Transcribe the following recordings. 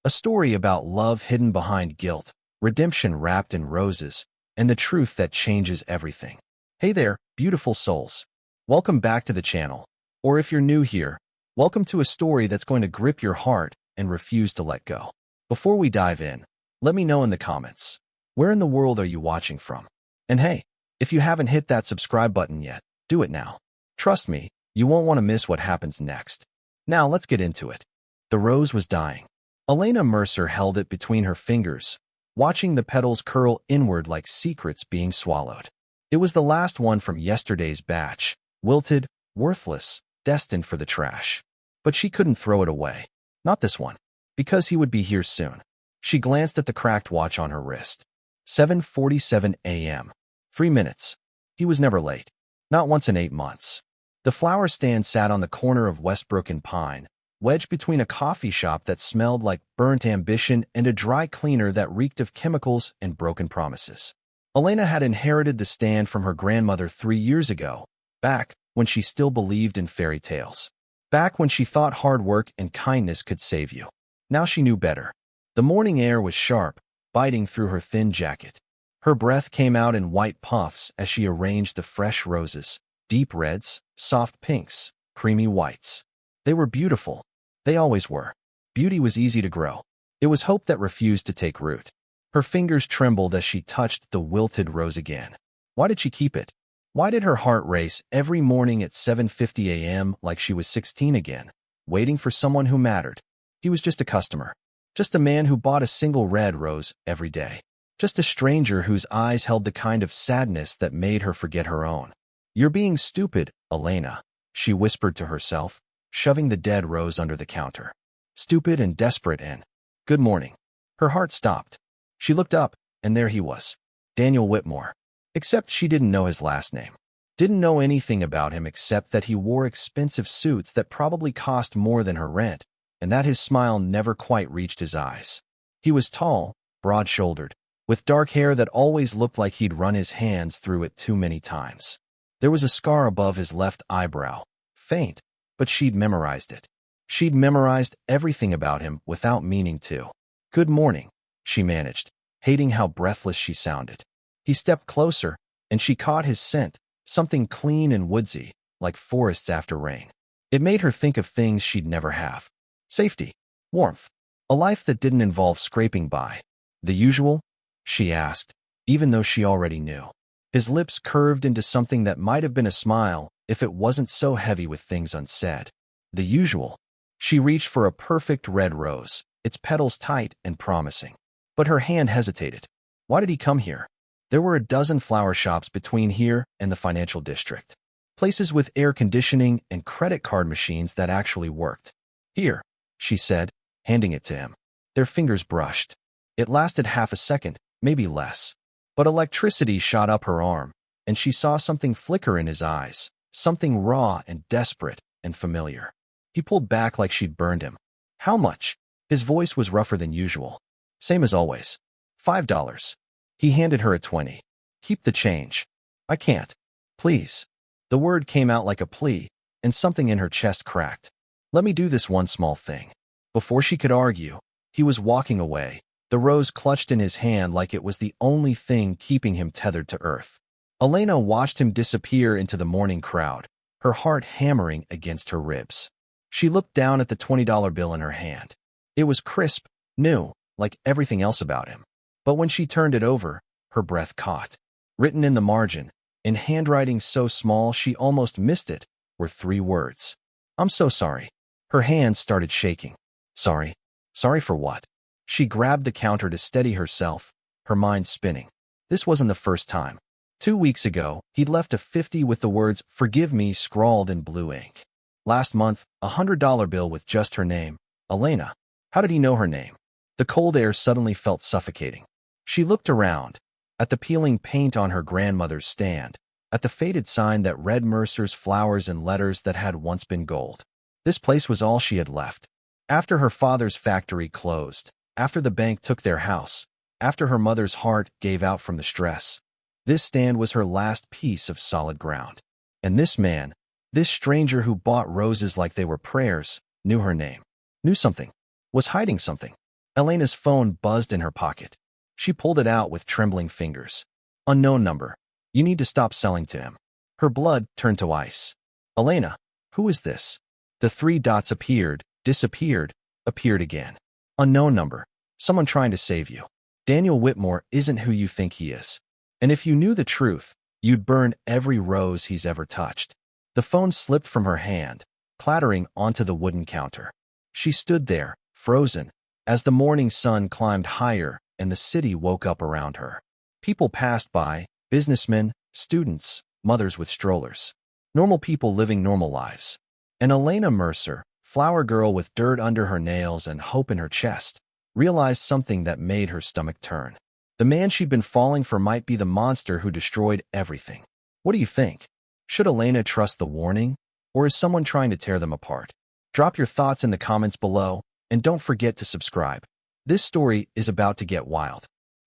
A story about love hidden behind guilt, redemption wrapped in roses, and the truth that changes everything. Hey there, beautiful souls. Welcome back to the channel. Or if you're new here, welcome to a story that's going to grip your heart and refuse to let go. Before we dive in, let me know in the comments, where in the world are you watching from? And hey, if you haven't hit that subscribe button yet, do it now. Trust me, you won't want to miss what happens next. Now let's get into it. The rose was dying. Elena Mercer held it between her fingers, watching the petals curl inward like secrets being swallowed. It was the last one from yesterday's batch, wilted, worthless, destined for the trash. But she couldn't throw it away. Not this one, because he would be here soon. She glanced at the cracked watch on her wrist. 7:47 a.m. 3 minutes. He was never late. Not once in 8 months. The flower stand sat on the corner of Westbrook and Pine, wedged between a coffee shop that smelled like burnt ambition and a dry cleaner that reeked of chemicals and broken promises. Elena had inherited the stand from her grandmother 3 years ago, back when she still believed in fairy tales. Back when she thought hard work and kindness could save you. Now she knew better. The morning air was sharp, biting through her thin jacket. Her breath came out in white puffs as she arranged the fresh roses, deep reds, soft pinks, creamy whites. They were beautiful. They always were. Beauty was easy to grow. It was hope that refused to take root. Her fingers trembled as she touched the wilted rose again. Why did she keep it? Why did her heart race every morning at 7:50 a.m. like she was 16 again, waiting for someone who mattered? He was just a customer. Just a man who bought a single red rose every day. Just a stranger whose eyes held the kind of sadness that made her forget her own. "You're being stupid, Elena," she whispered to herself, shoving the dead rose under the counter. Stupid and desperate and, "Good morning." Her heart stopped. She looked up, and there he was. Daniel Whitmore. Except she didn't know his last name. Didn't know anything about him except that he wore expensive suits that probably cost more than her rent, and that his smile never quite reached his eyes. He was tall, broad-shouldered, with dark hair that always looked like he'd run his hands through it too many times. There was a scar above his left eyebrow, faint, but she'd memorized it. She'd memorized everything about him without meaning to. "Good morning," she managed, hating how breathless she sounded. He stepped closer, and she caught his scent, something clean and woodsy, like forests after rain. It made her think of things she'd never have. Safety, warmth, a life that didn't involve scraping by. "The usual?" she asked, even though she already knew. His lips curved into something that might have been a smile if it wasn't so heavy with things unsaid. The usual. She reached for a perfect red rose, its petals tight and promising. But her hand hesitated. Why did he come here? There were a dozen flower shops between here and the financial district. Places with air conditioning and credit card machines that actually worked. "Here," she said, handing it to him. Their fingers brushed. It lasted half a second, maybe less. But electricity shot up her arm, and she saw something flicker in his eyes, something raw and desperate and familiar. He pulled back like she'd burned him. "How much?" His voice was rougher than usual. "Same as always. $5. He handed her a 20. "Keep the change." "I can't. Please." The word came out like a plea, and something in her chest cracked. "Let me do this one small thing." Before she could argue, he was walking away, the rose clutched in his hand like it was the only thing keeping him tethered to earth. Elena watched him disappear into the morning crowd, her heart hammering against her ribs. She looked down at the $20 bill in her hand. It was crisp, new, like everything else about him. But when she turned it over, her breath caught. Written in the margin, in handwriting so small she almost missed it, were 3 words. "I'm so sorry." Her hands started shaking. Sorry? Sorry for what? She grabbed the counter to steady herself, her mind spinning. This wasn't the first time. 2 weeks ago, he'd left a 50 with the words, "Forgive me," scrawled in blue ink. Last month, a $100 bill with just her name, Elena. How did he know her name? The cold air suddenly felt suffocating. She looked around, at the peeling paint on her grandmother's stand, at the faded sign that read Mercer's flowers and letters that had once been gold. This place was all she had left. After her father's factory closed, after the bank took their house, after her mother's heart gave out from the stress, this stand was her last piece of solid ground. And this man, this stranger who bought roses like they were prayers, knew her name, knew something, was hiding something. Elena's phone buzzed in her pocket. She pulled it out with trembling fingers. Unknown number. You need to stop selling to him. Her blood turned to ice. Elena, who is this? The three dots appeared, disappeared, appeared again. Unknown number. Someone trying to save you. Daniel Whitmore isn't who you think he is. And if you knew the truth, you'd burn every rose he's ever touched. The phone slipped from her hand, clattering onto the wooden counter. She stood there, frozen, as the morning sun climbed higher and the city woke up around her. People passed by, businessmen, students, mothers with strollers. Normal people living normal lives. And Elena Mercer, flower girl with dirt under her nails and hope in her chest, realized something that made her stomach turn. The man she'd been falling for might be the monster who destroyed everything. What do you think? Should Elena trust the warning, or is someone trying to tear them apart? Drop your thoughts in the comments below, and don't forget to subscribe. This story is about to get wild.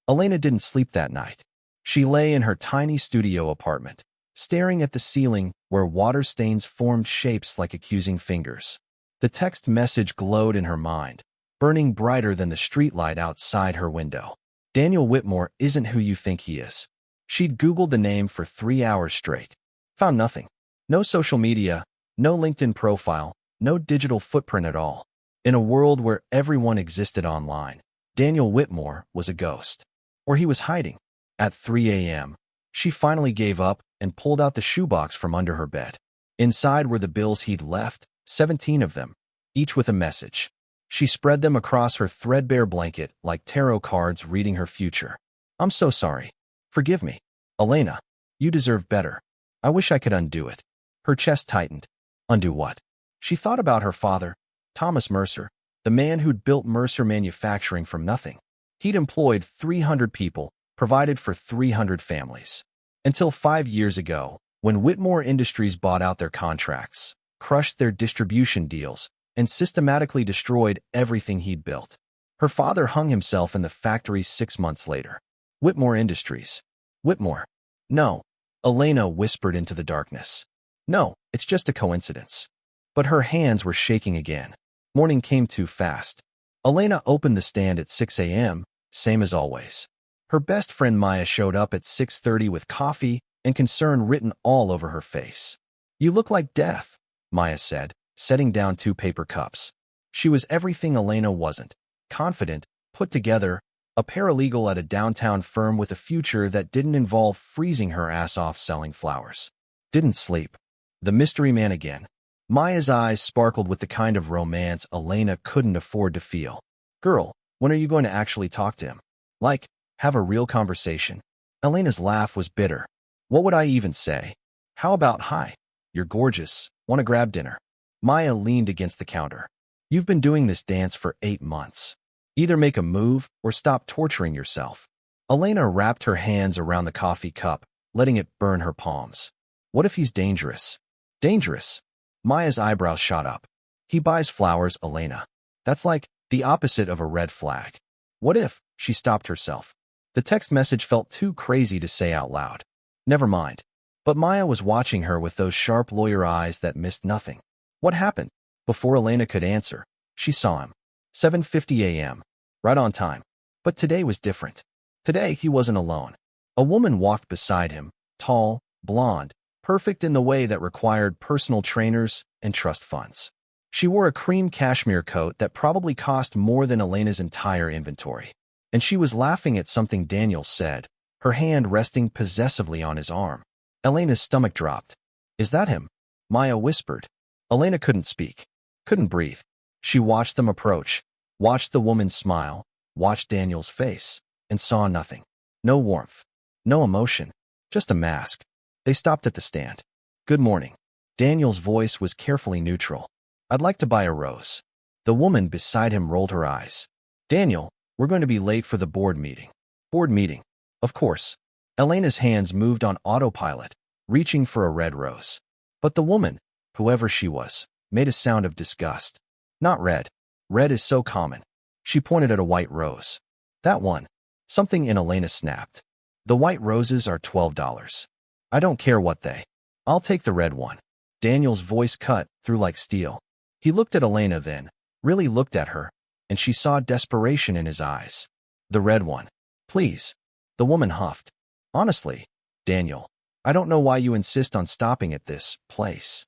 Elena didn't sleep that night. She lay in her tiny studio apartment, staring at the ceiling where water stains formed shapes like accusing fingers. The text message glowed in her mind, burning brighter than the streetlight outside her window. Daniel Whitmore isn't who you think he is. She'd Googled the name for 3 hours straight. Found nothing. No social media, no LinkedIn profile, no digital footprint at all. In a world where everyone existed online, Daniel Whitmore was a ghost. Or he was hiding. At 3 a.m., she finally gave up and pulled out the shoebox from under her bed. Inside were the bills he'd left, 17 of them, each with a message. She spread them across her threadbare blanket like tarot cards reading her future. I'm so sorry. Forgive me. Elena, you deserve better. I wish I could undo it. Her chest tightened. Undo what? She thought about her father, Thomas Mercer, the man who'd built Mercer Manufacturing from nothing. He'd employed 300 people, provided for 300 families. Until 5 years ago, when Whitmore Industries bought out their contracts, crushed their distribution deals, and systematically destroyed everything he'd built. Her father hung himself in the factory 6 months later. Whitmore Industries. Whitmore. No. Elena whispered into the darkness. No, it's just a coincidence. But her hands were shaking again. Morning came too fast. Elena opened the stand at 6 a.m., same as always. Her best friend Maya showed up at 6:30 with coffee and concern written all over her face. You look like death, Maya said, setting down 2 paper cups. She was everything Elena wasn't. Confident, put together, a paralegal at a downtown firm with a future that didn't involve freezing her ass off selling flowers. Didn't sleep. The mystery man again. Maya's eyes sparkled with the kind of romance Elena couldn't afford to feel. Girl, when are you going to actually talk to him? Like, have a real conversation? Elena's laugh was bitter. What would I even say? How about, hi, you're gorgeous, want to grab dinner? Maya leaned against the counter. You've been doing this dance for 8 months. Either make a move or stop torturing yourself. Elena wrapped her hands around the coffee cup, letting it burn her palms. What if he's dangerous? Dangerous? Maya's eyebrows shot up. He buys flowers, Elena. That's like the opposite of a red flag. What if? She stopped herself. The text message felt too crazy to say out loud. Never mind. But Maya was watching her with those sharp lawyer eyes that missed nothing. What happened? Before Elena could answer, she saw him. 7:50 a.m. Right on time. But today was different. Today he wasn't alone. A woman walked beside him, tall, blonde, perfect in the way that required personal trainers and trust funds. She wore a cream cashmere coat that probably cost more than Elena's entire inventory. And she was laughing at something Daniel said, her hand resting possessively on his arm. Elena's stomach dropped. Is that him? Maya whispered. Elena couldn't speak, couldn't breathe. She watched them approach, watched the woman smile, watched Daniel's face, and saw nothing. No warmth, no emotion, just a mask. They stopped at the stand. Good morning. Daniel's voice was carefully neutral. I'd like to buy a rose. The woman beside him rolled her eyes. Daniel, we're going to be late for the board meeting. Board meeting. Of course. Elena's hands moved on autopilot, reaching for a red rose. But the woman, whoever she was, made a sound of disgust. Not red. Red is so common. She pointed at a white rose. That one. Something in Elena snapped. The white roses are $12. I don't care what they. I'll take the red one. Daniel's voice cut through like steel. He looked at Elena then, really looked at her, and she saw desperation in his eyes. The red one. Please. The woman huffed. Honestly, Daniel, I don't know why you insist on stopping at this place.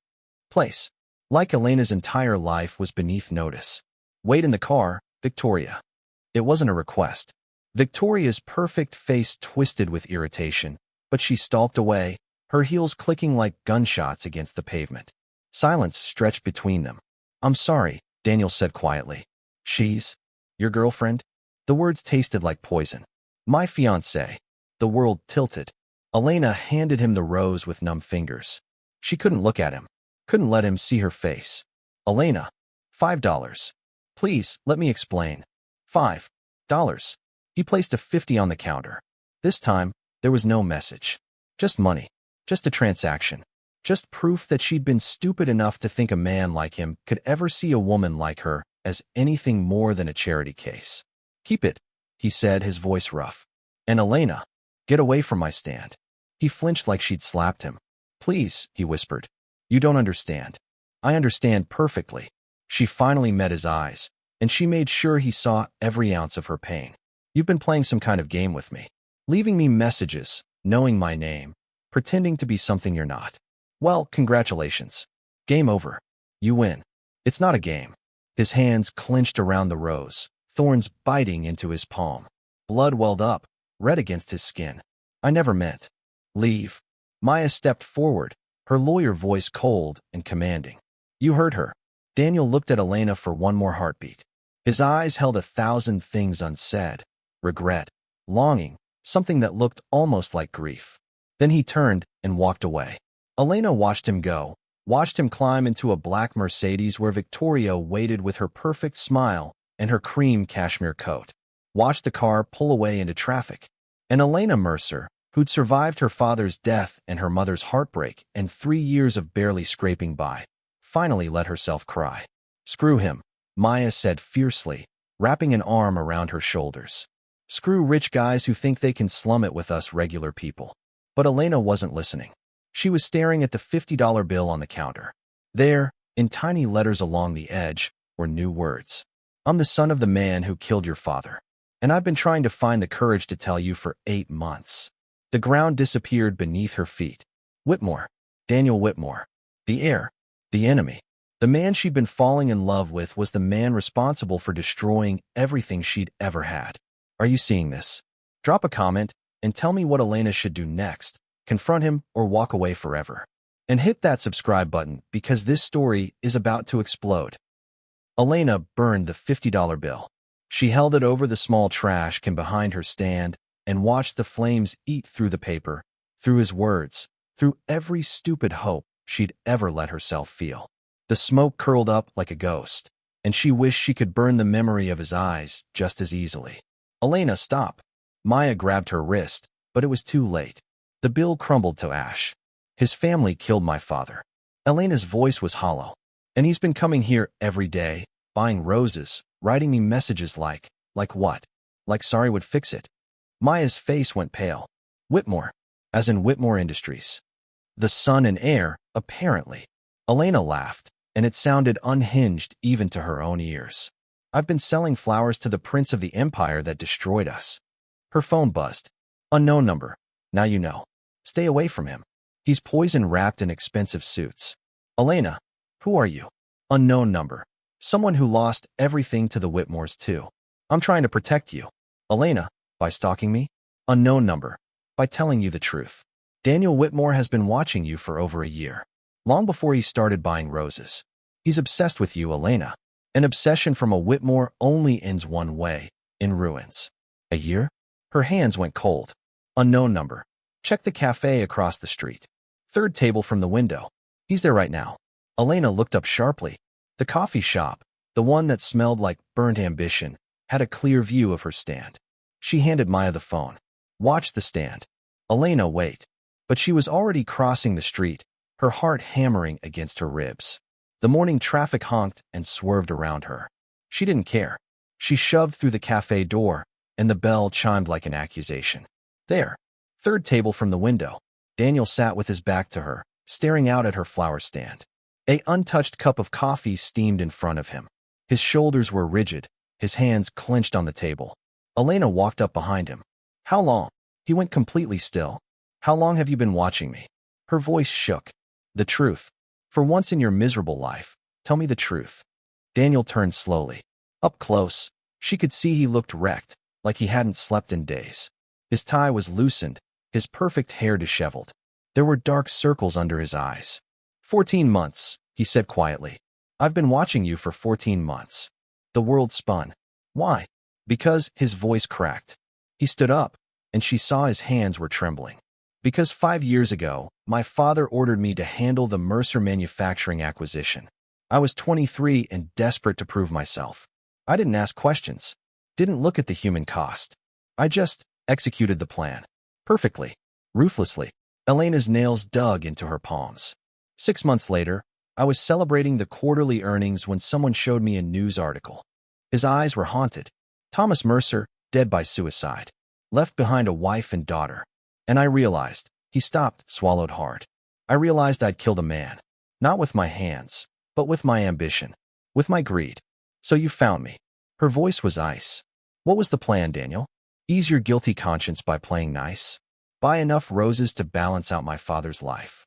Like Elena's entire life was beneath notice. Wait in the car, Victoria. It wasn't a request. Victoria's perfect face twisted with irritation, but she stalked away, her heels clicking like gunshots against the pavement. Silence stretched between them. I'm sorry, Daniel said quietly. She's your girlfriend? The words tasted like poison. My fiancée. The world tilted. Elena handed him the rose with numb fingers. She couldn't look at him, couldn't let him see her face. Elena, $5. Please, let me explain. $5. He placed a 50 on the counter. This time, there was no message. Just money. Just a transaction. Just proof that she'd been stupid enough to think a man like him could ever see a woman like her as anything more than a charity case. Keep it, he said, his voice rough. And Elena, get away from my stand. He flinched like she'd slapped him. Please, he whispered. You don't understand. I understand perfectly. She finally met his eyes, and she made sure he saw every ounce of her pain. You've been playing some kind of game with me. Leaving me messages, knowing my name, pretending to be something you're not. Well, congratulations. Game over. You win. It's not a game. His hands clenched around the rose, thorns biting into his palm. Blood welled up, red against his skin. I never meant. Leave. Maya stepped forward, her lawyer voice cold and commanding. You heard her. Daniel looked at Elena for one more heartbeat. His eyes held 1,000 things unsaid. Regret, longing, something that looked almost like grief. Then he turned and walked away. Elena watched him go, watched him climb into a black Mercedes where Victoria waited with her perfect smile and her cream cashmere coat. Watched the car pull away into traffic. And Elena Mercer, who'd survived her father's death and her mother's heartbreak and 3 years of barely scraping by, finally let herself cry. Screw him, Maya said fiercely, wrapping an arm around her shoulders. Screw rich guys who think they can slum it with us regular people. But Elena wasn't listening. She was staring at the $50 bill on the counter. There, in tiny letters along the edge, were new words. I'm the son of the man who killed your father. And I've been trying to find the courage to tell you for 8 months. The ground disappeared beneath her feet. Whitmore. Daniel Whitmore. The heir. The enemy. The man she'd been falling in love with was the man responsible for destroying everything she'd ever had. Are you seeing this? Drop a comment and tell me what Elena should do next. Confront him or walk away forever. And hit that subscribe button because this story is about to explode. Elena burned the $50 bill. She held it over the small trash can behind her stand and watched the flames eat through the paper, through his words, through every stupid hope she'd ever let herself feel. The smoke curled up like a ghost, and she wished she could burn the memory of his eyes just as easily. Elena, stop. Maya grabbed her wrist, but it was too late. The bill crumbled to ash. His family killed my father. Elena's voice was hollow. And he's been coming here every day, buying roses, writing me messages like what? Like sorry would fix it. Maya's face went pale. Whitmore, as in Whitmore Industries. The son and heir, apparently. Elena laughed, and it sounded unhinged even to her own ears. I've been selling flowers to the prince of the empire that destroyed us. Her phone buzzed. Unknown number. Now you know. Stay away from him. He's poison wrapped in expensive suits. Elena, who are you? Unknown number. Someone who lost everything to the Whitmores too. I'm trying to protect you. Elena, by stalking me? Unknown number. By telling you the truth. Daniel Whitmore has been watching you for over a year. Long before he started buying roses. He's obsessed with you, Elena. An obsession from a Whitmore only ends one way, in ruins. A year? Her hands went cold. Unknown number. Check the cafe across the street. 3rd table from the window. He's there right now. Elena looked up sharply. The coffee shop, the one that smelled like burnt ambition, had a clear view of her stand. She handed Maya the phone. Watch the stand. Elena, wait. But she was already crossing the street, her heart hammering against her ribs. The morning traffic honked and swerved around her. She didn't care. She shoved through the cafe door, and the bell chimed like an accusation. There. 3rd table from the window. Daniel sat with his back to her, staring out at her flower stand. An untouched cup of coffee steamed in front of him. His shoulders were rigid, his hands clenched on the table. Elena walked up behind him. How long? He went completely still. How long have you been watching me? Her voice shook. The truth. For once in your miserable life, tell me the truth. Daniel turned slowly. Up close, she could see he looked wrecked, like he hadn't slept in days. His tie was loosened, his perfect hair disheveled. There were dark circles under his eyes. 14 months, he said quietly. I've been watching you for 14 months. The world spun. Why? Because his voice cracked. He stood up, and she saw his hands were trembling. Because 5 years ago, my father ordered me to handle the Mercer manufacturing acquisition. I was 23 and desperate to prove myself. I didn't ask questions, didn't look at the human cost. I just executed the plan. Perfectly, ruthlessly. Elena's nails dug into her palms. 6 months later, I was celebrating the quarterly earnings when someone showed me a news article. His eyes were haunted. Thomas Mercer, dead by suicide. Left behind a wife and daughter. And I realized. He stopped, swallowed hard. I realized I'd killed a man. Not with my hands, but with my ambition. With my greed. So you found me. Her voice was ice. What was the plan, Daniel? Ease your guilty conscience by playing nice? Buy enough roses to balance out my father's life?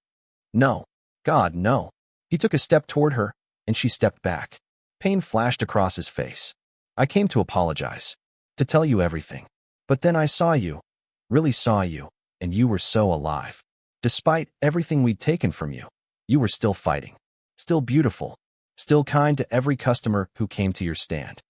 No. God, no. He took a step toward her, and she stepped back. Pain flashed across his face. I came to apologize. To tell you everything. But then I saw you. Really saw you. And you were so alive. Despite everything we'd taken from you, you were still fighting. Still beautiful. Still kind to every customer who came to your stand.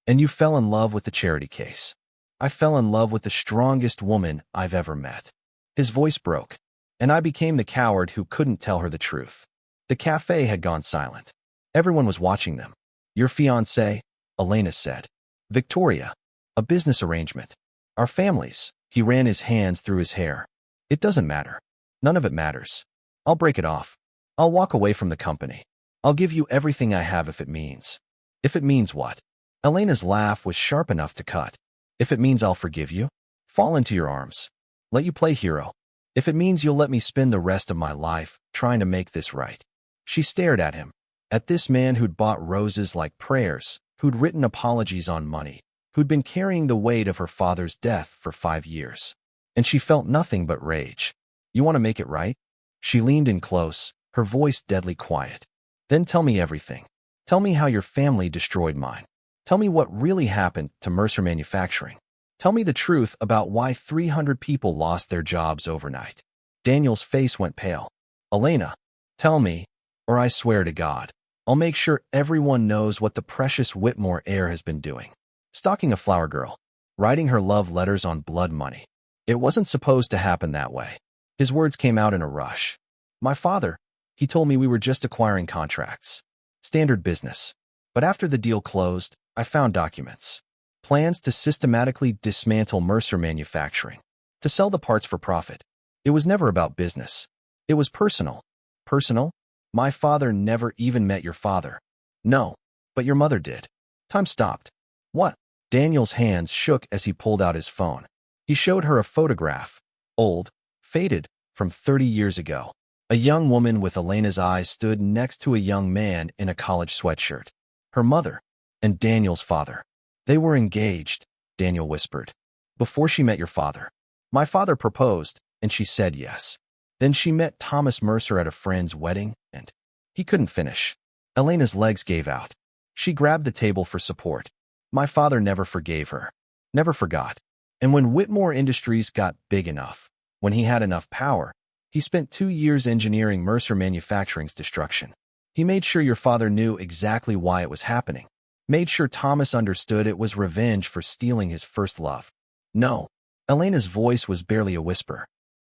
And you fell in love with the charity case. I fell in love with the strongest woman I've ever met. His voice broke, and I became the coward who couldn't tell her the truth. The cafe had gone silent. Everyone was watching them. Your fiancé, Elena said. Victoria. A business arrangement. Our families. He ran his hands through his hair. It doesn't matter. None of it matters. I'll break it off. I'll walk away from the company. I'll give you everything I have if it means. If it means what? Elena's laugh was sharp enough to cut. If it means I'll forgive you, fall into your arms, let you play hero. If it means you'll let me spend the rest of my life trying to make this right. She stared at him, at this man who'd bought roses like prayers, who'd written apologies on money, who'd been carrying the weight of her father's death for 5 years. And she felt nothing but rage. You want to make it right? She leaned in close, her voice deadly quiet. Then tell me everything. Tell me how your family destroyed mine. Tell me what really happened to Mercer Manufacturing. Tell me the truth about why 300 people lost their jobs overnight. Daniel's face went pale. Elena, tell me, or I swear to God, I'll make sure everyone knows what the precious Whitmore heir has been doing. Stalking a flower girl, writing her love letters on blood money. It wasn't supposed to happen that way. His words came out in a rush. My father, he told me we were just acquiring contracts. Standard business. But after the deal closed, I found documents. Plans to systematically dismantle Mercer Manufacturing. To sell the parts for profit. It was never about business. It was personal. Personal? My father never even met your father. No, but your mother did. Time stopped. What? Daniel's hands shook as he pulled out his phone. He showed her a photograph. Old, faded, from 30 years ago. A young woman with Elena's eyes stood next to a young man in a college sweatshirt. Her mother, and Daniel's father. They were engaged, Daniel whispered. Before she met your father. My father proposed, and she said yes. Then she met Thomas Mercer at a friend's wedding, and he couldn't finish. Elena's legs gave out. She grabbed the table for support. My father never forgave her. Never forgot. And when Whitmore Industries got big enough, when he had enough power, he spent 2 years engineering Mercer Manufacturing's destruction. He made sure your father knew exactly why it was happening. Made sure Thomas understood it was revenge for stealing his first love. No. Elena's voice was barely a whisper.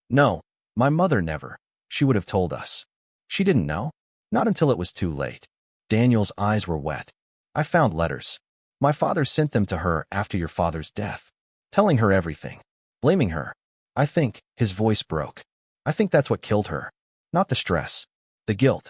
No, my mother never. She would have told us. She didn't know. Not until it was too late. Daniel's eyes were wet. I found letters. My father sent them to her after your father's death. Telling her everything. Blaming her. I think, his voice broke. I think that's what killed her. Not the stress. The guilt.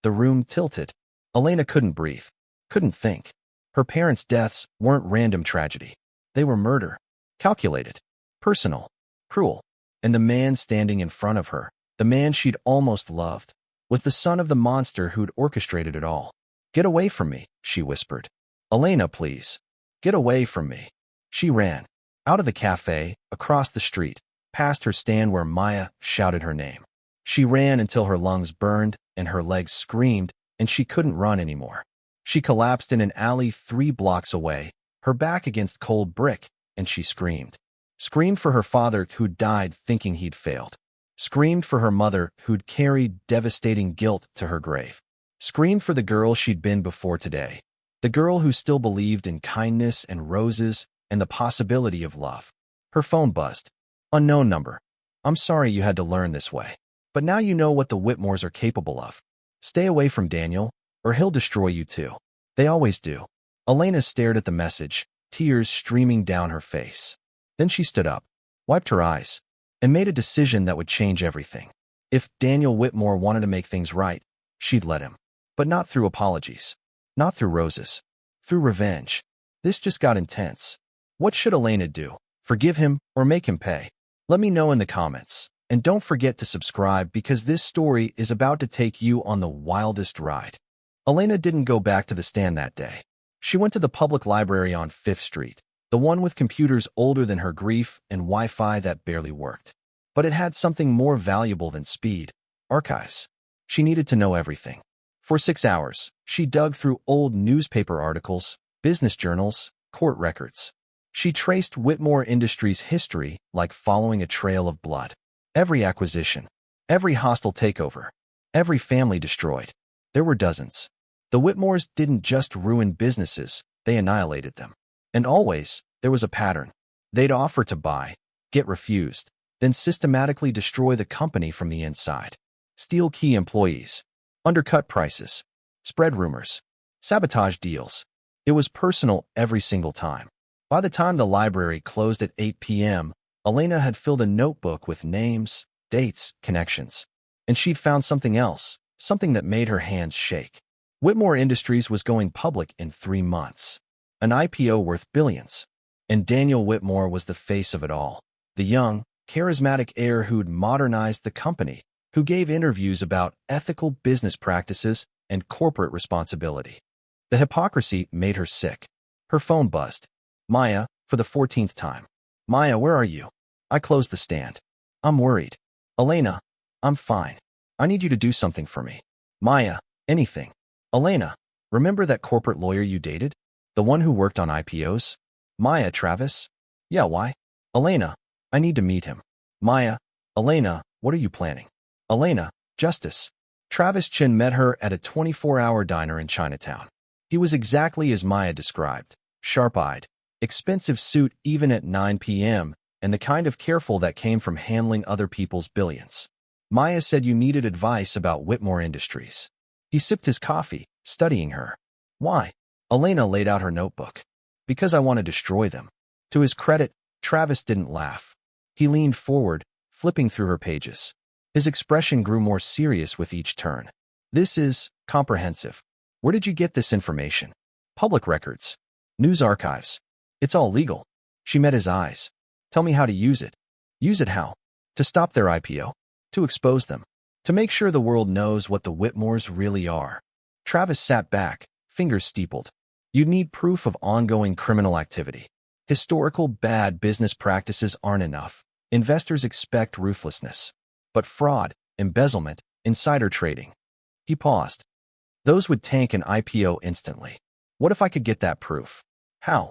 The room tilted. Elena couldn't breathe. Couldn't think. Her parents' deaths weren't random tragedy. They were murder. Calculated. Personal. Cruel. And the man standing in front of her, the man she'd almost loved, was the son of the monster who'd orchestrated it all. Get away from me, she whispered. Elena, please. Get away from me. She ran. Out of the cafe, across the street, past her stand where Maya shouted her name. She ran until her lungs burned and her legs screamed, and she couldn't run anymore. She collapsed in an alley 3 blocks away, her back against cold brick, and she screamed. Screamed for her father who'd died thinking he'd failed. Screamed for her mother who'd carried devastating guilt to her grave. Screamed for the girl she'd been before today. The girl who still believed in kindness and roses and the possibility of love. Her phone buzzed. Unknown number. I'm sorry you had to learn this way. But now you know what the Whitmores are capable of. Stay away from Daniel, or he'll destroy you too. They always do. Elena stared at the message, tears streaming down her face. Then she stood up, wiped her eyes, and made a decision that would change everything. If Daniel Whitmore wanted to make things right, she'd let him. But not through apologies. Not through roses. Through revenge. This just got intense. What should Elena do? Forgive him or make him pay? Let me know in the comments. And don't forget to subscribe because this story is about to take you on the wildest ride. Elena didn't go back to the stand that day. She went to the public library on 5th Street, the one with computers older than her grief and Wi-Fi that barely worked. But it had something more valuable than speed: archives. She needed to know everything. For 6 hours, she dug through old newspaper articles, business journals, court records. She traced Whitmore Industries' history like following a trail of blood. Every acquisition, every hostile takeover, every family destroyed. There were dozens. The Whitmores didn't just ruin businesses, they annihilated them. And always, there was a pattern. They'd offer to buy, get refused, then systematically destroy the company from the inside. Steal key employees, undercut prices, spread rumors, sabotage deals. It was personal every single time. By the time the library closed at 8 p.m., Elena had filled a notebook with names, dates, connections. And she'd found something else, something that made her hands shake. Whitmore Industries was going public in 3 months. An IPO worth billions. And Daniel Whitmore was the face of it all. The young, charismatic heir who'd modernized the company, who gave interviews about ethical business practices and corporate responsibility. The hypocrisy made her sick. Her phone buzzed. Maya, for the 14th time. Maya, where are you? I closed the stand. I'm worried. Elena, I'm fine. I need you to do something for me. Maya, anything. Elena, remember that corporate lawyer you dated? The one who worked on IPOs? Maya, Travis? Yeah, why? Elena, I need to meet him. Maya, Elena, what are you planning? Elena, justice. Travis Chin met her at a 24-hour diner in Chinatown. He was exactly as Maya described, sharp-eyed, expensive suit even at 9 p.m., and the kind of careful that came from handling other people's billions. Maya said you needed advice about Whitmore Industries. He sipped his coffee, studying her. Why? Elena laid out her notebook. Because I want to destroy them. To his credit, Travis didn't laugh. He leaned forward, flipping through her pages. His expression grew more serious with each turn. This is comprehensive. Where did you get this information? Public records. News archives. It's all legal. She met his eyes. Tell me how to use it. Use it how? To stop their IPO? To expose them? To make sure the world knows what the Whitmores really are? Travis sat back, fingers steepled. You'd need proof of ongoing criminal activity. Historical bad business practices aren't enough. Investors expect ruthlessness. But fraud, embezzlement, insider trading. He paused. Those would tank an IPO instantly. What if I could get that proof? How?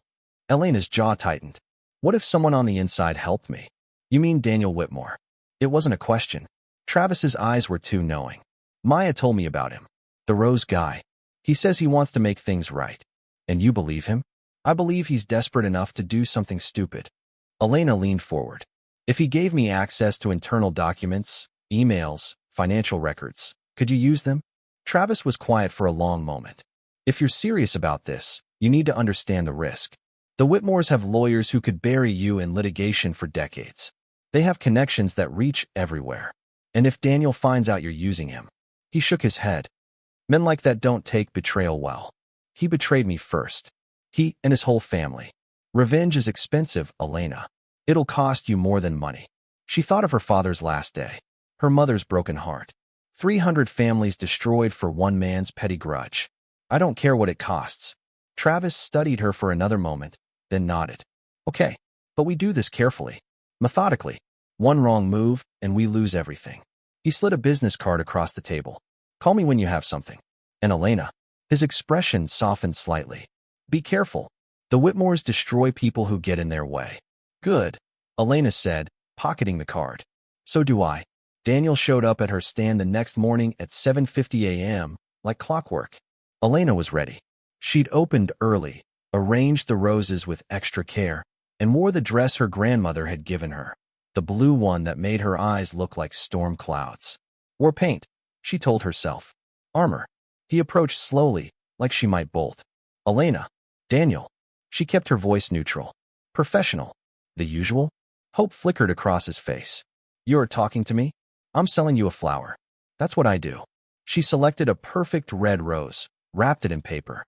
Elena's jaw tightened. What if someone on the inside helped me? You mean Daniel Whitmore? It wasn't a question. Travis's eyes were too knowing. Maya told me about him. The Rose guy. He says he wants to make things right. And you believe him? I believe he's desperate enough to do something stupid. Elena leaned forward. If he gave me access to internal documents, emails, financial records, could you use them? Travis was quiet for a long moment. If you're serious about this, you need to understand the risk. The Whitmores have lawyers who could bury you in litigation for decades. They have connections that reach everywhere. And if Daniel finds out you're using him, he shook his head. Men like that don't take betrayal well. He betrayed me first. He and his whole family. Revenge is expensive, Elena. It'll cost you more than money. She thought of her father's last day. Her mother's broken heart. 300 families destroyed for one man's petty grudge. I don't care what it costs. Travis studied her for another moment, then nodded. Okay, but we do this carefully, methodically. One wrong move, and we lose everything. He slid a business card across the table. Call me when you have something. And Elena. His expression softened slightly. Be careful. The Whitmores destroy people who get in their way. Good, Elena said, pocketing the card. So do I. Daniel showed up at her stand the next morning at 7:50 a.m., like clockwork. Elena was ready. She'd opened early, arranged the roses with extra care, and wore the dress her grandmother had given her, the blue one that made her eyes look like storm clouds. War paint, she told herself. Armor. He approached slowly, like she might bolt. Elena. Daniel. She kept her voice neutral. Professional. The usual? Hope flickered across his face. You're talking to me? I'm selling you a flower. That's what I do. She selected a perfect red rose, wrapped it in paper.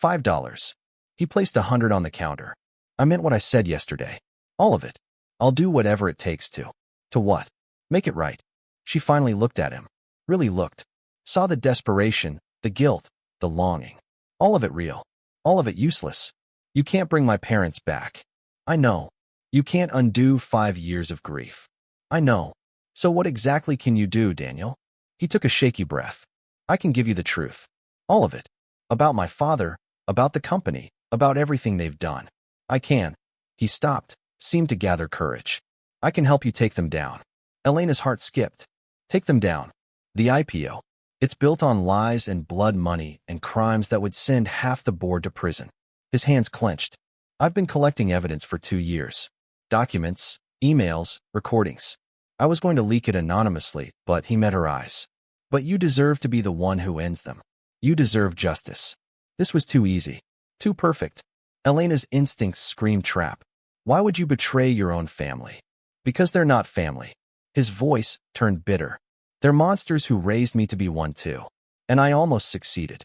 $5. He placed 100 on the counter. I meant what I said yesterday. All of it. I'll do whatever it takes to. To what? Make it right. She finally looked at him. Really looked. Saw the desperation, the guilt, the longing. All of it real. All of it useless. You can't bring my parents back. I know. You can't undo 5 years of grief. I know. So what exactly can you do, Daniel? He took a shaky breath. I can give you the truth. All of it. About my father, about the company, about everything they've done. I can. He stopped, seemed to gather courage. I can help you take them down. Elena's heart skipped. Take them down. The IPO. It's built on lies and blood money and crimes that would send half the board to prison. His hands clenched. I've been collecting evidence for 2 years. Documents, emails, recordings. I was going to leak it anonymously, but he met her eyes. But you deserve to be the one who ends them. You deserve justice. This was too easy. Too perfect. Elena's instincts screamed trap. Why would you betray your own family? Because they're not family. His voice turned bitter. They're monsters who raised me to be one too. And I almost succeeded.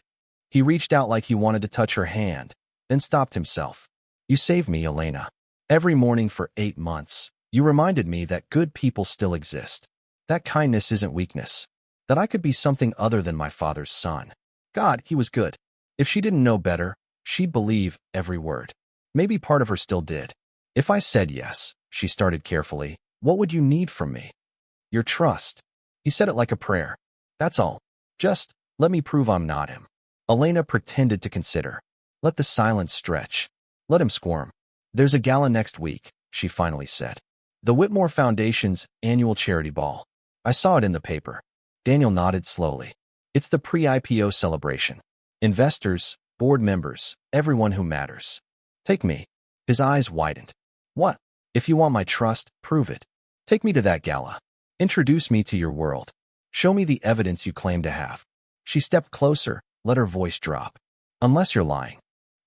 He reached out like he wanted to touch her hand, then stopped himself. You saved me, Elena. Every morning for 8 months, you reminded me that good people still exist. That kindness isn't weakness. That I could be something other than my father's son. God, he was good. If she didn't know better, she'd believe every word. Maybe part of her still did. If I said yes, she started carefully, what would you need from me? Your trust. He said it like a prayer. That's all. Just let me prove I'm not him. Elena pretended to consider. Let the silence stretch. Let him squirm. There's a gala next week, she finally said. The Whitmore Foundation's annual charity ball. I saw it in the paper. Daniel nodded slowly. It's the pre-IPO celebration. Investors, board members, everyone who matters. Take me. His eyes widened. What? If you want my trust, prove it. Take me to that gala. Introduce me to your world. Show me the evidence you claim to have. She stepped closer, let her voice drop. Unless you're lying.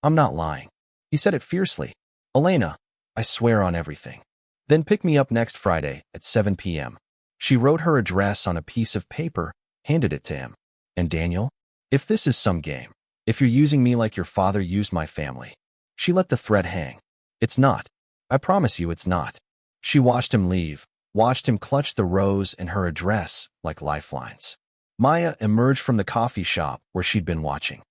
I'm not lying. He said it fiercely. Elena, I swear on everything. Then pick me up next Friday at 7 p.m. She wrote her address on a piece of paper, handed it to him. And Daniel, if this is some game, if you're using me like your father used my family. She let the thread hang. It's not. I promise you it's not. She watched him leave, watched him clutch the rose and her address like lifelines. Maya emerged from the coffee shop where she'd been watching.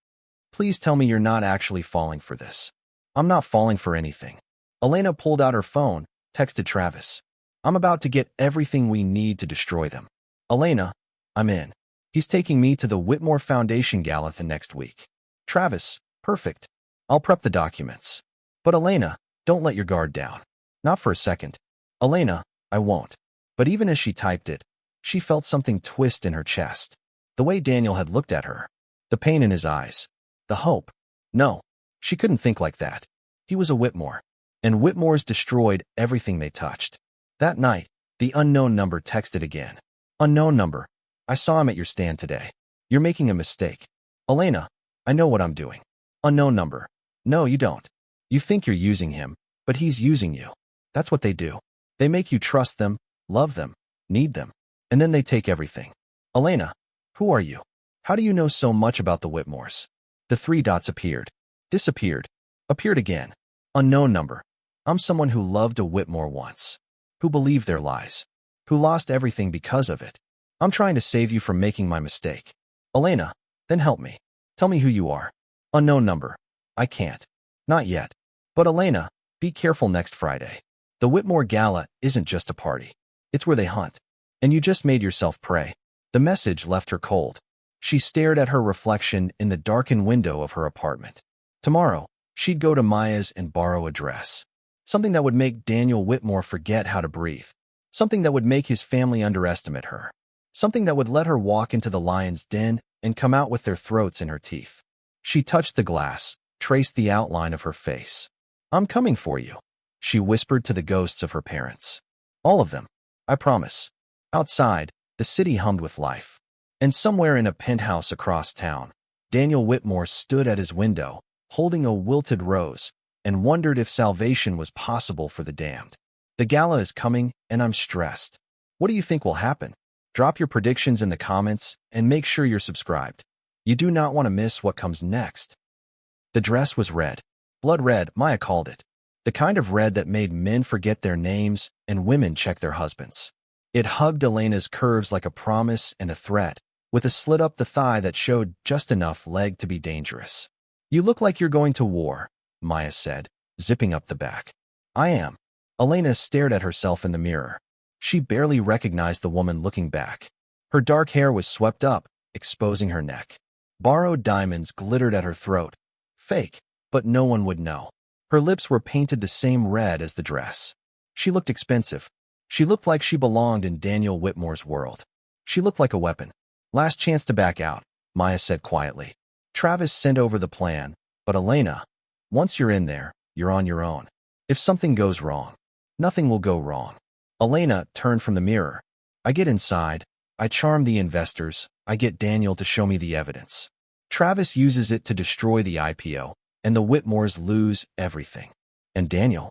Please tell me you're not actually falling for this. I'm not falling for anything. Elena pulled out her phone, texted Travis. I'm about to get everything we need to destroy them. Elena, I'm in. He's taking me to the Whitmore Foundation Gala the next week. Travis, perfect. I'll prep the documents. But Elena, don't let your guard down. Not for a second. Elena, I won't. But even as she typed it, she felt something twist in her chest. The way Daniel had looked at her. The pain in his eyes. The hope. No, she couldn't think like that. He was a Whitmore. And Whitmores destroyed everything they touched. That night, the unknown number texted again. Unknown number. I saw him at your stand today. You're making a mistake. Elena, I know what I'm doing. Unknown number. No, you don't. You think you're using him, but he's using you. That's what they do. They make you trust them, love them, need them, and then they take everything. Elena, who are you? How do you know so much about the Whitmores? The 3 dots appeared, disappeared, appeared again. Unknown number. I'm someone who loved a Whitmore once, who believed their lies, who lost everything because of it. I'm trying to save you from making my mistake. Elena, then help me. Tell me who you are. Unknown number. I can't. Not yet. But Elena, be careful next Friday. The Whitmore Gala isn't just a party. It's where they hunt. And you just made yourself prey. The message left her cold. She stared at her reflection in the darkened window of her apartment. Tomorrow, she'd go to Maya's and borrow a dress. Something that would make Daniel Whitmore forget how to breathe. Something that would make his family underestimate her. Something that would let her walk into the lion's den and come out with their throats in her teeth. She touched the glass, traced the outline of her face. I'm coming for you, she whispered to the ghosts of her parents. All of them, I promise. Outside, the city hummed with life. And somewhere in a penthouse across town, Daniel Whitmore stood at his window, holding a wilted rose, and wondered if salvation was possible for the damned. The gala is coming, and I'm stressed. What do you think will happen? Drop your predictions in the comments, and make sure you're subscribed. You do not want to miss what comes next. The dress was red. Blood red, Maya called it. The kind of red that made men forget their names and women check their husbands. It hugged Elena's curves like a promise and a threat, with a slit up the thigh that showed just enough leg to be dangerous. You look like you're going to war, Maya said, zipping up the back. I am. Elena stared at herself in the mirror. She barely recognized the woman looking back. Her dark hair was swept up, exposing her neck. Borrowed diamonds glittered at her throat. Fake, but no one would know. Her lips were painted the same red as the dress. She looked expensive. She looked like she belonged in Daniel Whitmore's world. She looked like a weapon. Last chance to back out, Maya said quietly. Travis sent over the plan, but Elena, once you're in there, you're on your own. If something goes wrong, nothing will go wrong. Elena turned from the mirror. I get inside. I charm the investors. I get Daniel to show me the evidence. Travis uses it to destroy the IPO, and the Whitmores lose everything. And Daniel?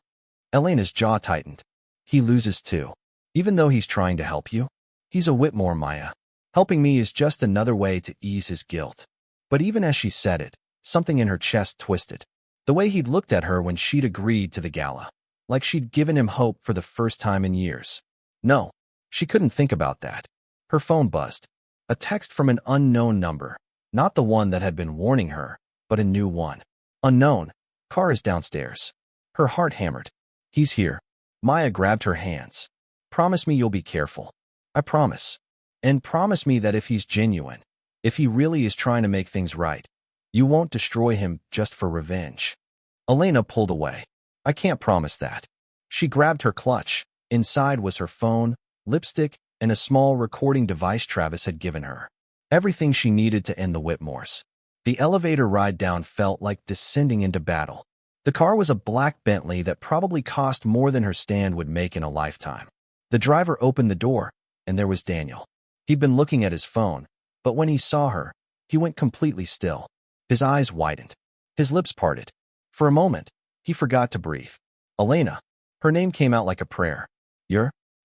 Elena's jaw tightened. He loses too. Even though he's trying to help you? He's a Whitmore, Maya. Helping me is just another way to ease his guilt. But even as she said it, something in her chest twisted. The way he'd looked at her when she'd agreed to the gala. Like she'd given him hope for the first time in years. No, she couldn't think about that. Her phone buzzed. A text from an unknown number. Not the one that had been warning her, but a new one. Unknown. Car is downstairs. Her heart hammered. He's here. Maya grabbed her hands. Promise me you'll be careful. I promise. And promise me that if he's genuine, if he really is trying to make things right, you won't destroy him just for revenge. Elena pulled away. I can't promise that. She grabbed her clutch. Inside was her phone, lipstick, and a small recording device Travis had given her. Everything she needed to end the Whitmores. The elevator ride down felt like descending into battle. The car was a black Bentley that probably cost more than her stand would make in a lifetime. The driver opened the door, and there was Daniel. He'd been looking at his phone, but when he saw her, he went completely still. His eyes widened. His lips parted. For a moment, he forgot to breathe. Elena. Her name came out like a prayer.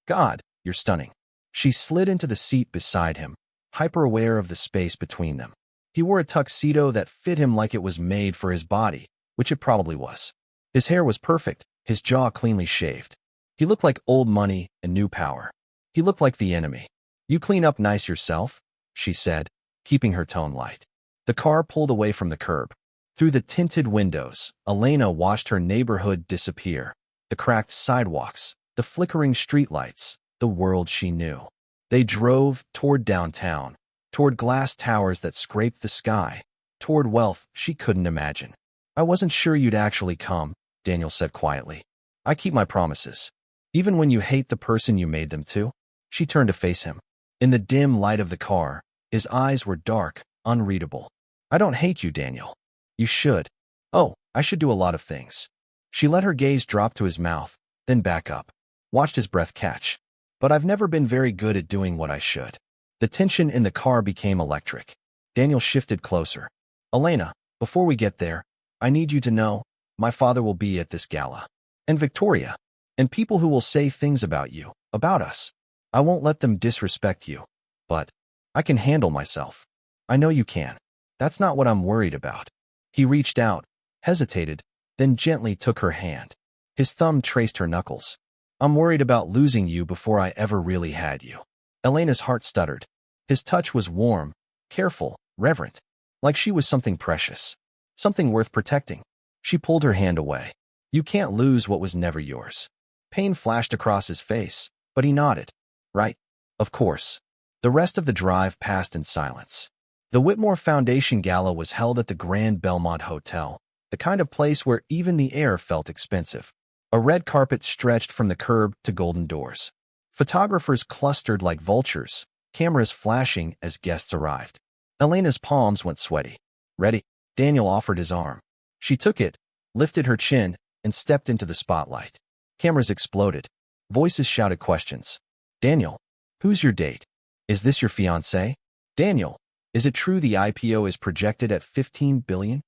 God, you're stunning. She slid into the seat beside him, hyper-aware of the space between them. He wore a tuxedo that fit him like it was made for his body, which it probably was. His hair was perfect, his jaw cleanly shaved. He looked like old money and new power. He looked like the enemy. You clean up nice yourself, she said, keeping her tone light. The car pulled away from the curb. Through the tinted windows, Elena watched her neighborhood disappear. The cracked sidewalks, the flickering streetlights, the world she knew. They drove toward downtown, toward glass towers that scraped the sky, toward wealth she couldn't imagine. I wasn't sure you'd actually come, Daniel said quietly. I keep my promises. Even when you hate the person you made them to. She turned to face him. In the dim light of the car, his eyes were dark, unreadable. I don't hate you, Daniel. You should. Oh, I should do a lot of things. She let her gaze drop to his mouth, then back up. Watched his breath catch. But I've never been very good at doing what I should. The tension in the car became electric. Daniel shifted closer. Elena, before we get there, I need you to know, my father will be at this gala. And Victoria. And people who will say things about you, about us. I won't let them disrespect you. But I can handle myself. I know you can. That's not what I'm worried about. He reached out, hesitated, then gently took her hand. His thumb traced her knuckles. I'm worried about losing you before I ever really had you. Elena's heart stuttered. His touch was warm, careful, reverent, like she was something precious, something worth protecting. She pulled her hand away. You can't lose what was never yours. Pain flashed across his face, but he nodded. Right? Of course. The rest of the drive passed in silence. The Whitmore Foundation Gala was held at the Grand Belmont Hotel, the kind of place where even the air felt expensive. A red carpet stretched from the curb to golden doors. Photographers clustered like vultures, cameras flashing as guests arrived. Elena's palms went sweaty. Ready? Daniel offered his arm. She took it, lifted her chin, and stepped into the spotlight. Cameras exploded. Voices shouted questions. Daniel, who's your date? Is this your fiancé? Daniel, is it true the IPO is projected at $15 billion?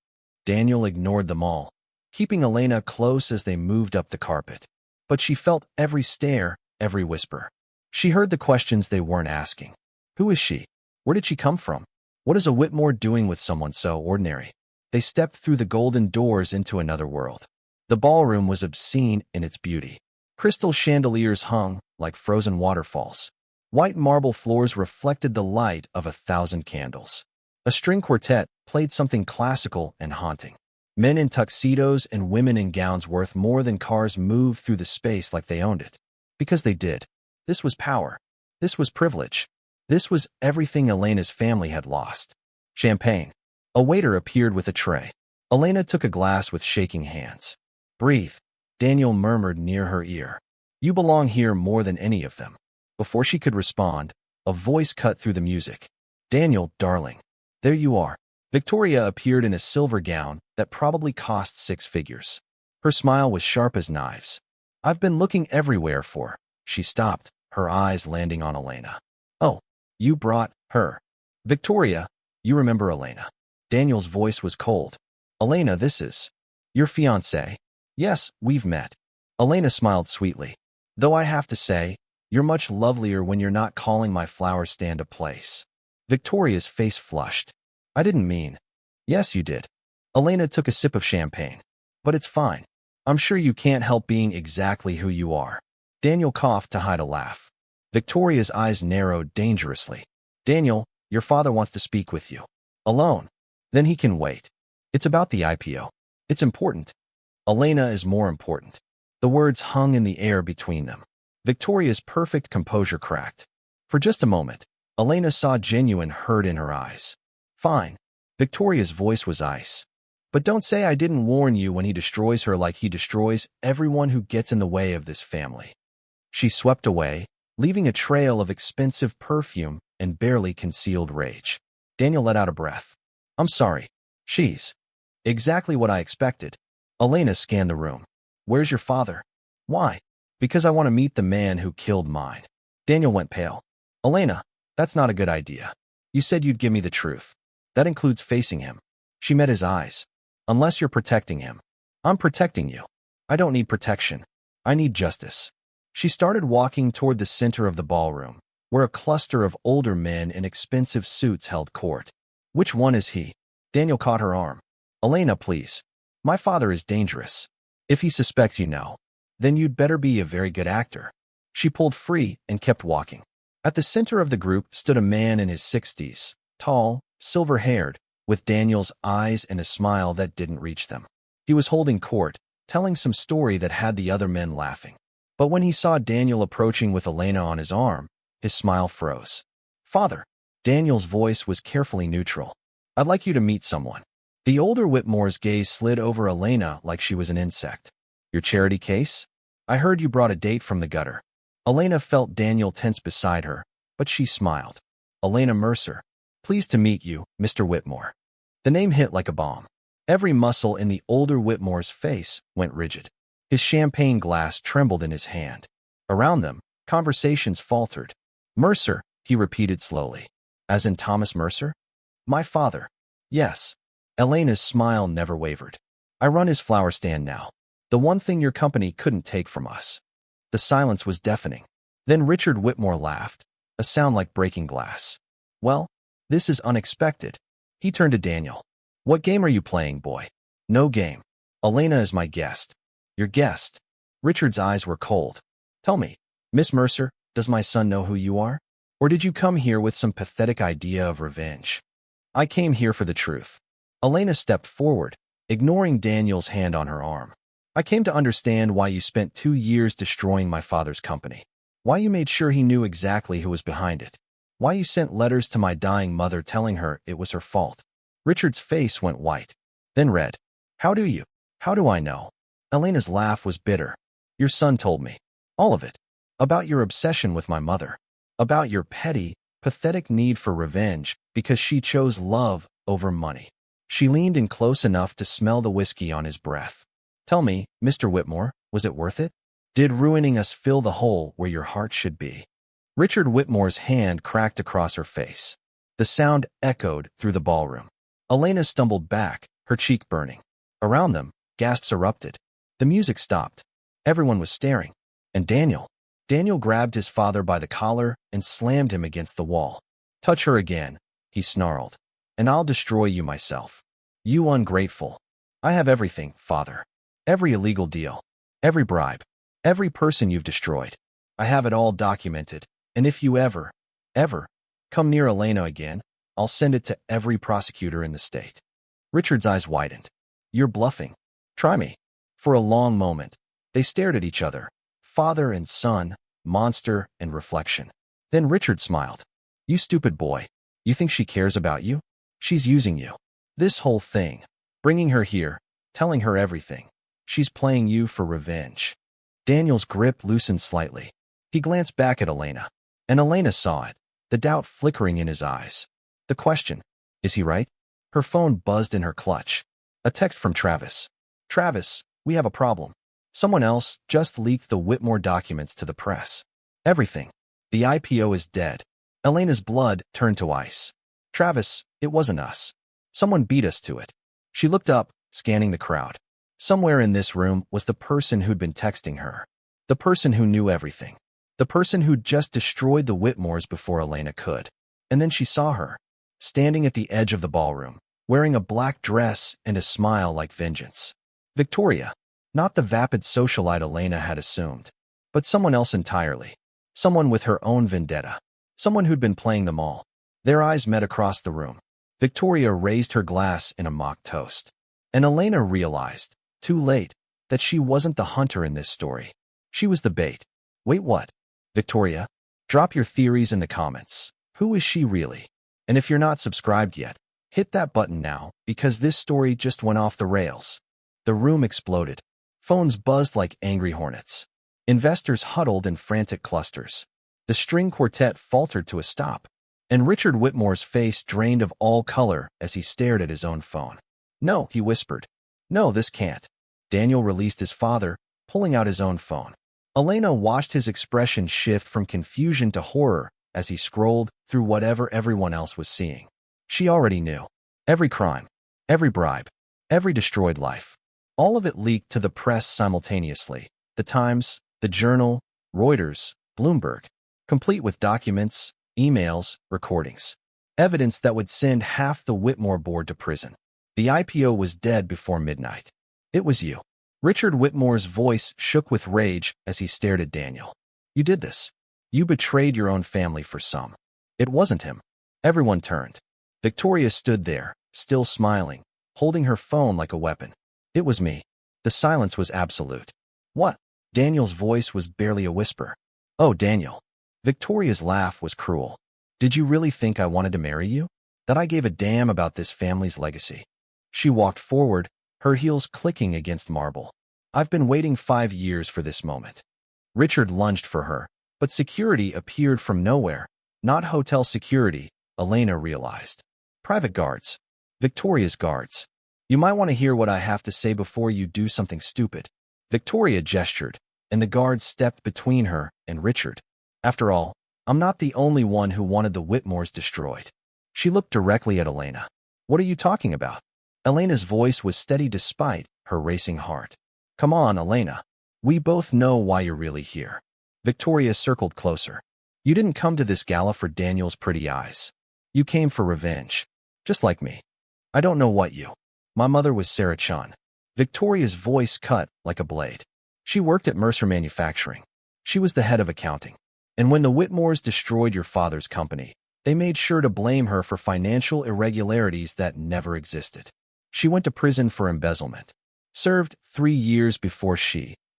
Daniel ignored them all, keeping Elena close as they moved up the carpet. But she felt every stare, every whisper. She heard the questions they weren't asking. Who is she? Where did she come from? What is a Whitmore doing with someone so ordinary? They stepped through the golden doors into another world. The ballroom was obscene in its beauty. Crystal chandeliers hung like frozen waterfalls. White marble floors reflected the light of 1,000 candles. A string quartet played something classical and haunting. Men in tuxedos and women in gowns worth more than cars moved through the space like they owned it. Because they did. This was power. This was privilege. This was everything Elena's family had lost. Champagne. A waiter appeared with a tray. Elena took a glass with shaking hands. Breathe, Daniel murmured near her ear. You belong here more than any of them. Before she could respond, a voice cut through the music. Daniel, darling. There you are. Victoria appeared in a silver gown that probably cost 6 figures. Her smile was sharp as knives. I've been looking everywhere for. She stopped, her eyes landing on Elena. Oh, you brought her. Victoria, you remember Elena. Daniel's voice was cold. Elena, this is your fiancé. Yes, we've met. Elena smiled sweetly. Though I have to say, you're much lovelier when you're not calling my flower stand a place. Victoria's face flushed. I didn't mean. Yes, you did. Elena took a sip of champagne. But it's fine. I'm sure you can't help being exactly who you are. Daniel coughed to hide a laugh. Victoria's eyes narrowed dangerously. Daniel, your father wants to speak with you. Alone. Then he can wait. It's about the IPO. It's important. Elena is more important. The words hung in the air between them. Victoria's perfect composure cracked. For just a moment, Elena saw genuine hurt in her eyes. Fine. Victoria's voice was ice. But don't say I didn't warn you when he destroys her like he destroys everyone who gets in the way of this family. She swept away, leaving a trail of expensive perfume and barely concealed rage. Daniel let out a breath. I'm sorry. She's exactly what I expected. Elena scanned the room. Where's your father? Why? Because I want to meet the man who killed mine. Daniel went pale. Elena, that's not a good idea. You said you'd give me the truth. That includes facing him. She met his eyes. Unless you're protecting him. I'm protecting you. I don't need protection. I need justice. She started walking toward the center of the ballroom, where a cluster of older men in expensive suits held court. Which one is he? Daniel caught her arm. Elena, please. My father is dangerous. If he suspects you know, then you'd better be a very good actor. She pulled free and kept walking. At the center of the group stood a man in his 60s, tall, silver-haired, with Daniel's eyes and a smile that didn't reach them. He was holding court, telling some story that had the other men laughing. But when he saw Daniel approaching with Elena on his arm, his smile froze. Father. Daniel's voice was carefully neutral. I'd like you to meet someone. The older Whitmore's gaze slid over Elena like she was an insect. Your charity case? I heard you brought a date from the gutter. Elena felt Daniel tense beside her, but she smiled. Elena Mercer. Pleased to meet you, Mr. Whitmore. The name hit like a bomb. Every muscle in the older Whitmore's face went rigid. His champagne glass trembled in his hand. Around them, conversations faltered. Mercer, he repeated slowly. As in Thomas Mercer? My father. Yes. Elena's smile never wavered. I run his flower stand now. The one thing your company couldn't take from us. The silence was deafening. Then Richard Whitmore laughed, a sound like breaking glass. Well, this is unexpected. He turned to Daniel. What game are you playing, boy? No game. Elena is my guest. Your guest. Richard's eyes were cold. Tell me, Miss Mercer, does my son know who you are? Or did you come here with some pathetic idea of revenge? I came here for the truth. Elena stepped forward, ignoring Daniel's hand on her arm. I came to understand why you spent 2 years destroying my father's company. Why you made sure he knew exactly who was behind it. Why you sent letters to my dying mother telling her it was her fault. Richard's face went white, then red. How do you? How do I know? Elena's laugh was bitter. Your son told me. All of it. About your obsession with my mother. About your petty, pathetic need for revenge because she chose love over money. She leaned in close enough to smell the whiskey on his breath. Tell me, Mr. Whitmore, was it worth it? Did ruining us fill the hole where your heart should be? Richard Whitmore's hand cracked across her face. The sound echoed through the ballroom. Elena stumbled back, her cheek burning. Around them, gasps erupted. The music stopped. Everyone was staring. And Daniel grabbed his father by the collar and slammed him against the wall. Touch her again, he snarled, and I'll destroy you myself. You ungrateful. I have everything, father. Every illegal deal. Every bribe. Every person you've destroyed. I have it all documented, and if you ever come near Elena again, I'll send it to every prosecutor in the state. Richard's eyes widened. You're bluffing. Try me. For a long moment, they stared at each other, father and son, monster and reflection. Then Richard smiled. You stupid boy. You think she cares about you? She's using you. This whole thing. Bringing her here, telling her everything. She's playing you for revenge. Daniel's grip loosened slightly. He glanced back at Elena, and Elena saw it, the doubt flickering in his eyes. The question, is he right? Her phone buzzed in her clutch. A text from Travis. Travis, we have a problem. Someone else just leaked the Whitmore documents to the press. Everything. The IPO is dead. Elena's blood turned to ice. Travis, it wasn't us. Someone beat us to it. She looked up, scanning the crowd. Somewhere in this room was the person who'd been texting her. The person who knew everything. The person who'd just destroyed the Whitmores before Elena could. And then she saw her, standing at the edge of the ballroom, wearing a black dress and a smile like vengeance. Victoria. Not the vapid socialite Elena had assumed, but someone else entirely. Someone with her own vendetta. Someone who'd been playing them all. Their eyes met across the room. Victoria raised her glass in a mock toast. And Elena realized, too late, that she wasn't the hunter in this story. She was the bait. Wait, what? Victoria? Drop your theories in the comments. Who is she really? And if you're not subscribed yet, hit that button now, because this story just went off the rails. The room exploded. Phones buzzed like angry hornets. Investors huddled in frantic clusters. The string quartet faltered to a stop, and Richard Whitmore's face drained of all color as he stared at his own phone. No, he whispered. No, this can't. Daniel released his father, pulling out his own phone. Elena watched his expression shift from confusion to horror as he scrolled through whatever everyone else was seeing. She already knew. Every crime, every bribe, every destroyed life. All of it leaked to the press simultaneously. The Times, the Journal, Reuters, Bloomberg, complete with documents, emails, recordings. Evidence that would send half the Whitmore board to prison. The IPO was dead before midnight. It was you. Richard Whitmore's voice shook with rage as he stared at Daniel. You did this. You betrayed your own family for some. It wasn't him. Everyone turned. Victoria stood there, still smiling, holding her phone like a weapon. It was me. The silence was absolute. What? Daniel's voice was barely a whisper. Oh, Daniel. Victoria's laugh was cruel. Did you really think I wanted to marry you? That I gave a damn about this family's legacy? She walked forward, her heels clicking against marble. I've been waiting 5 years for this moment. Richard lunged for her, but security appeared from nowhere. Not hotel security, Elena realized. Private guards. Victoria's guards. You might want to hear what I have to say before you do something stupid. Victoria gestured, and the guards stepped between her and Richard. After all, I'm not the only one who wanted the Whitmores destroyed. She looked directly at Elena. What are you talking about? Elena's voice was steady despite her racing heart. Come on, Elena. We both know why you're really here. Victoria circled closer. You didn't come to this gala for Daniel's pretty eyes. You came for revenge. Just like me. I don't know what you. My mother was Sarah Chun. Victoria's voice cut like a blade. She worked at Mercer Manufacturing. She was the head of accounting. And when the Whitmores destroyed your father's company, they made sure to blame her for financial irregularities that never existed. She went to prison for embezzlement. Served 3 years before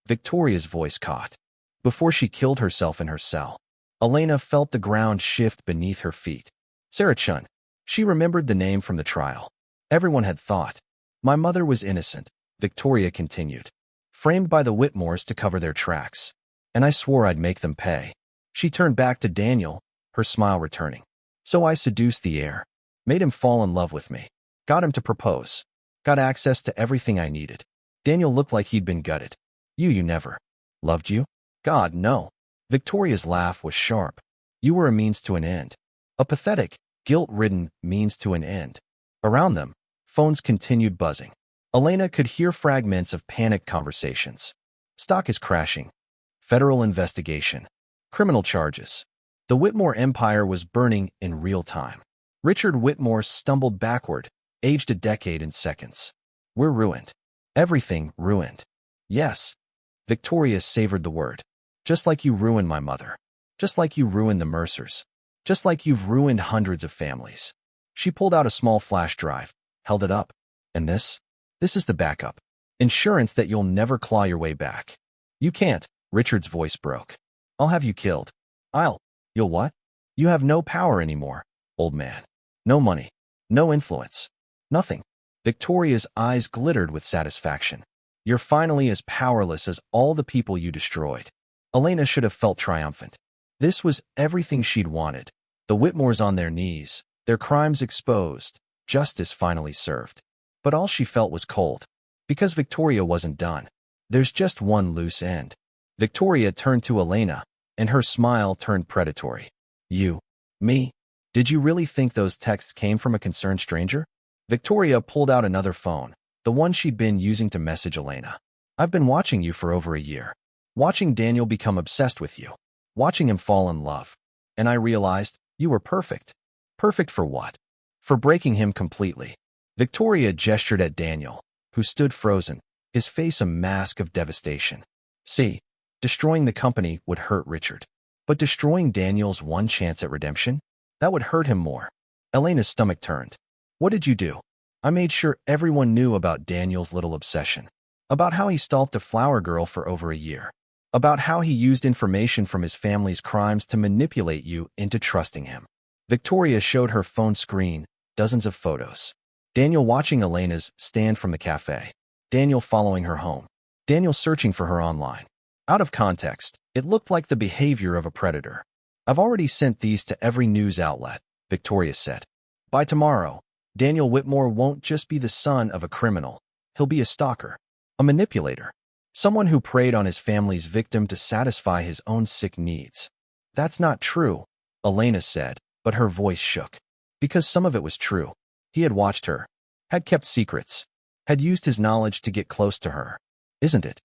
Victoria's voice caught. Before she killed herself in her cell. Elena felt the ground shift beneath her feet. Sarah Chun. She remembered the name from the trial. Everyone had thought. My mother was innocent, Victoria continued. Framed by the Whitmores to cover their tracks. And I swore I'd make them pay. She turned back to Daniel, her smile returning. So I seduced the heir. Made him fall in love with me. Got him to propose. Got access to everything I needed. Daniel looked like he'd been gutted. You never. Loved you? God, no. Victoria's laugh was sharp. You were a means to an end. A pathetic, guilt-ridden means to an end. Around them, phones continued buzzing. Elena could hear fragments of panicked conversations. Stock is crashing. Federal investigation. Criminal charges. The Whitmore empire was burning in real time. Richard Whitmore stumbled backward, aged a decade in seconds. We're ruined. Everything ruined. Yes. Victoria savored the word. Just like you ruined my mother. Just like you ruined the Mercers. Just like you've ruined hundreds of families. She pulled out a small flash drive, held it up. And this? This is the backup. Insurance that you'll never claw your way back. You can't, Richard's voice broke. I'll have you killed. You'll what? You have no power anymore, old man. No money. No influence. Nothing. Victoria's eyes glittered with satisfaction. You're finally as powerless as all the people you destroyed. Elena should have felt triumphant. This was everything she'd wanted. The Whitmores on their knees, their crimes exposed, justice finally served. But all she felt was cold. Because Victoria wasn't done. There's just one loose end. Victoria turned to Elena, and her smile turned predatory. You? Me? Did you really think those texts came from a concerned stranger? Victoria pulled out another phone, the one she'd been using to message Elena. I've been watching you for over a year. Watching Daniel become obsessed with you. Watching him fall in love. And I realized you were perfect. Perfect for what? For breaking him completely. Victoria gestured at Daniel, who stood frozen, his face a mask of devastation. See, destroying the company would hurt Richard. But destroying Daniel's one chance at redemption? That would hurt him more. Elena's stomach turned. What did you do? I made sure everyone knew about Daniel's little obsession. About how he stalked a flower girl for over a year. About how he used information from his family's crimes to manipulate you into trusting him. Victoria showed her phone screen, dozens of photos. Daniel watching Elena's stand from the cafe. Daniel following her home. Daniel searching for her online. Out of context, it looked like the behavior of a predator. I've already sent these to every news outlet, Victoria said. By tomorrow, Daniel Whitmore won't just be the son of a criminal. He'll be a stalker. A manipulator. Someone who preyed on his family's victim to satisfy his own sick needs. That's not true, Elena said, but her voice shook. Because some of it was true. He had watched her. Had kept secrets. Had used his knowledge to get close to her. Isn't it?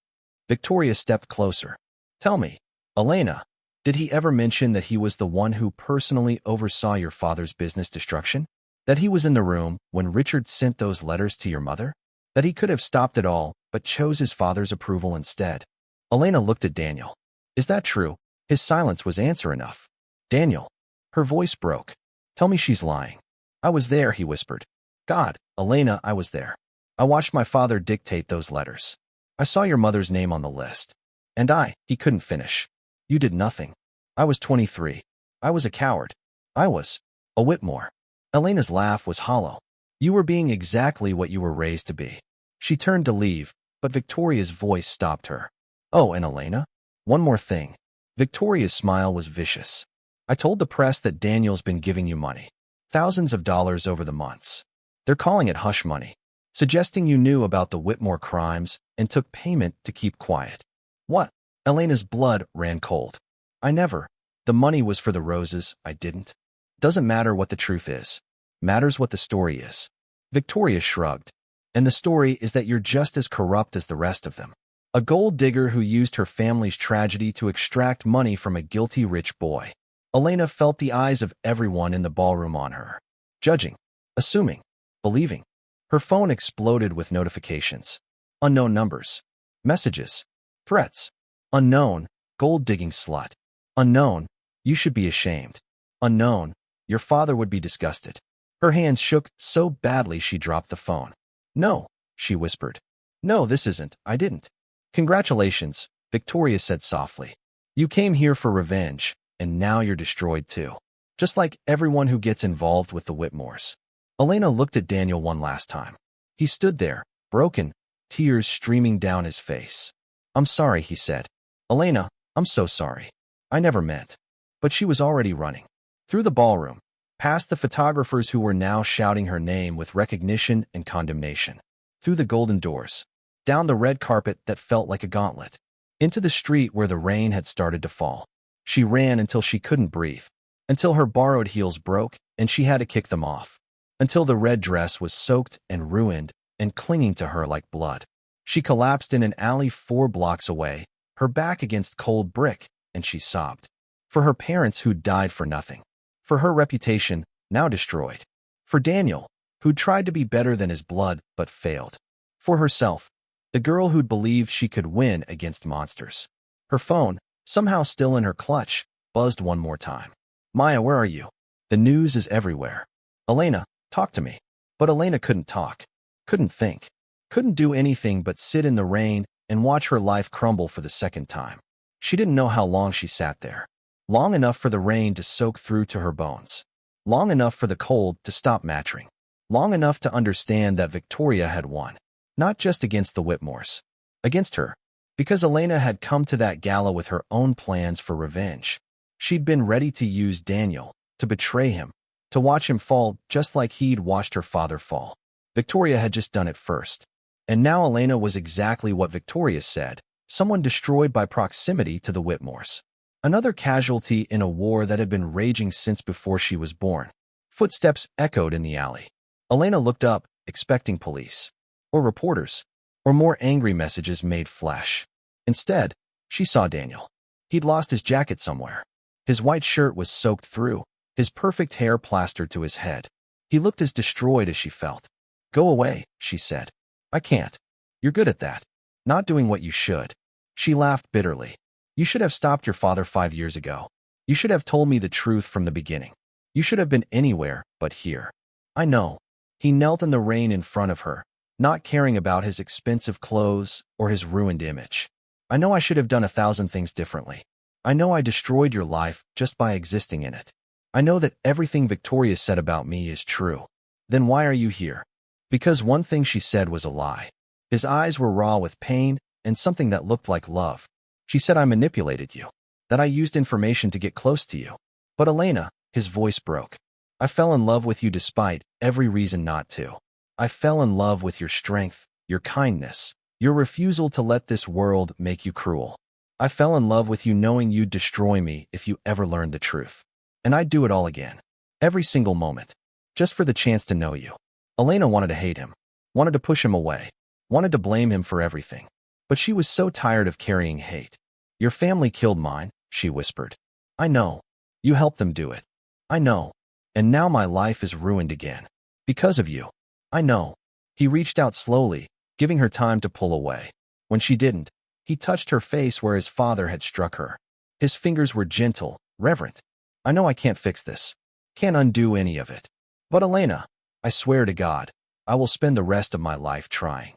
Victoria stepped closer. Tell me, Elena, did he ever mention that he was the one who personally oversaw your father's business destruction? That he was in the room when Richard sent those letters to your mother? That he could have stopped it all, but chose his father's approval instead? Elena looked at Daniel. Is that true? His silence was answer enough. Daniel. Her voice broke. Tell me she's lying. I was there, he whispered. God, Elena, I was there. I watched my father dictate those letters. I saw your mother's name on the list. And he couldn't finish. You did nothing. I was 23. I was a coward. I was a Whitmore. Elena's laugh was hollow. You were being exactly what you were raised to be. She turned to leave, but Victoria's voice stopped her. Oh, and Elena? One more thing. Victoria's smile was vicious. I told the press that Daniel's been giving you money. Thousands of dollars over the months. They're calling it hush money. Suggesting you knew about the Whitmore crimes and took payment to keep quiet. What? Elena's blood ran cold. I never. The money was for the roses, I didn't. Doesn't matter what the truth is. Matters what the story is. Victoria shrugged. And the story is that you're just as corrupt as the rest of them. A gold digger who used her family's tragedy to extract money from a guilty rich boy. Elena felt the eyes of everyone in the ballroom on her. Judging. Assuming. Believing. Her phone exploded with notifications. Unknown numbers. Messages. Threats. Unknown. Gold-digging slut. Unknown. You should be ashamed. Unknown. Your father would be disgusted. Her hands shook so badly she dropped the phone. No, she whispered. No, this isn't. I didn't. Congratulations, Victoria said softly. You came here for revenge, and now you're destroyed too. Just like everyone who gets involved with the Whitmores. Elena looked at Daniel one last time. He stood there, broken, tears streaming down his face. I'm sorry, he said. Elena, I'm so sorry. I never meant. But she was already running. Through the ballroom, past the photographers who were now shouting her name with recognition and condemnation. Through the golden doors. Down the red carpet that felt like a gauntlet. Into the street where the rain had started to fall. She ran until she couldn't breathe. Until her borrowed heels broke and she had to kick them off. Until the red dress was soaked and ruined and clinging to her like blood. She collapsed in an alley 4 blocks away, her back against cold brick, and she sobbed. For her parents who'd died for nothing. For her reputation, now destroyed. For Daniel, who'd tried to be better than his blood but failed. For herself, the girl who'd believed she could win against monsters. Her phone, somehow still in her clutch, buzzed one more time. Maya, where are you? The news is everywhere. Elena, talk to me. But Elena couldn't talk. Couldn't think. Couldn't do anything but sit in the rain and watch her life crumble for the second time. She didn't know how long she sat there. Long enough for the rain to soak through to her bones. Long enough for the cold to stop matching. Long enough to understand that Victoria had won. Not just against the Whitmores. Against her. Because Elena had come to that gala with her own plans for revenge. She'd been ready to use Daniel, to betray him, to watch him fall just like he'd watched her father fall. Victoria had just done it first. And now Elena was exactly what Victoria said, someone destroyed by proximity to the Whitmores. Another casualty in a war that had been raging since before she was born. Footsteps echoed in the alley. Elena looked up, expecting police. Or reporters. Or more angry messages made flash. Instead, she saw Daniel. He'd lost his jacket somewhere. His white shirt was soaked through, his perfect hair plastered to his head. He looked as destroyed as she felt. Go away, she said. I can't. You're good at that. Not doing what you should. She laughed bitterly. You should have stopped your father 5 years ago. You should have told me the truth from the beginning. You should have been anywhere but here. I know. He knelt in the rain in front of her, not caring about his expensive clothes or his ruined image. I know I should have done 1,000 things differently. I know I destroyed your life just by existing in it. I know that everything Victoria said about me is true. Then why are you here? Because one thing she said was a lie. His eyes were raw with pain and something that looked like love. She said I manipulated you. That I used information to get close to you. But Elena, his voice broke. I fell in love with you despite every reason not to. I fell in love with your strength, your kindness, your refusal to let this world make you cruel. I fell in love with you knowing you'd destroy me if you ever learned the truth. And I'd do it all again. Every single moment. Just for the chance to know you. Elena wanted to hate him. Wanted to push him away. Wanted to blame him for everything. But she was so tired of carrying hate. Your family killed mine, she whispered. I know. You helped them do it. I know. And now my life is ruined again. Because of you. I know. He reached out slowly, giving her time to pull away. When she didn't, he touched her face where his father had struck her. His fingers were gentle, reverent. I know I can't fix this. Can't undo any of it. But Elena, I swear to God, I will spend the rest of my life trying.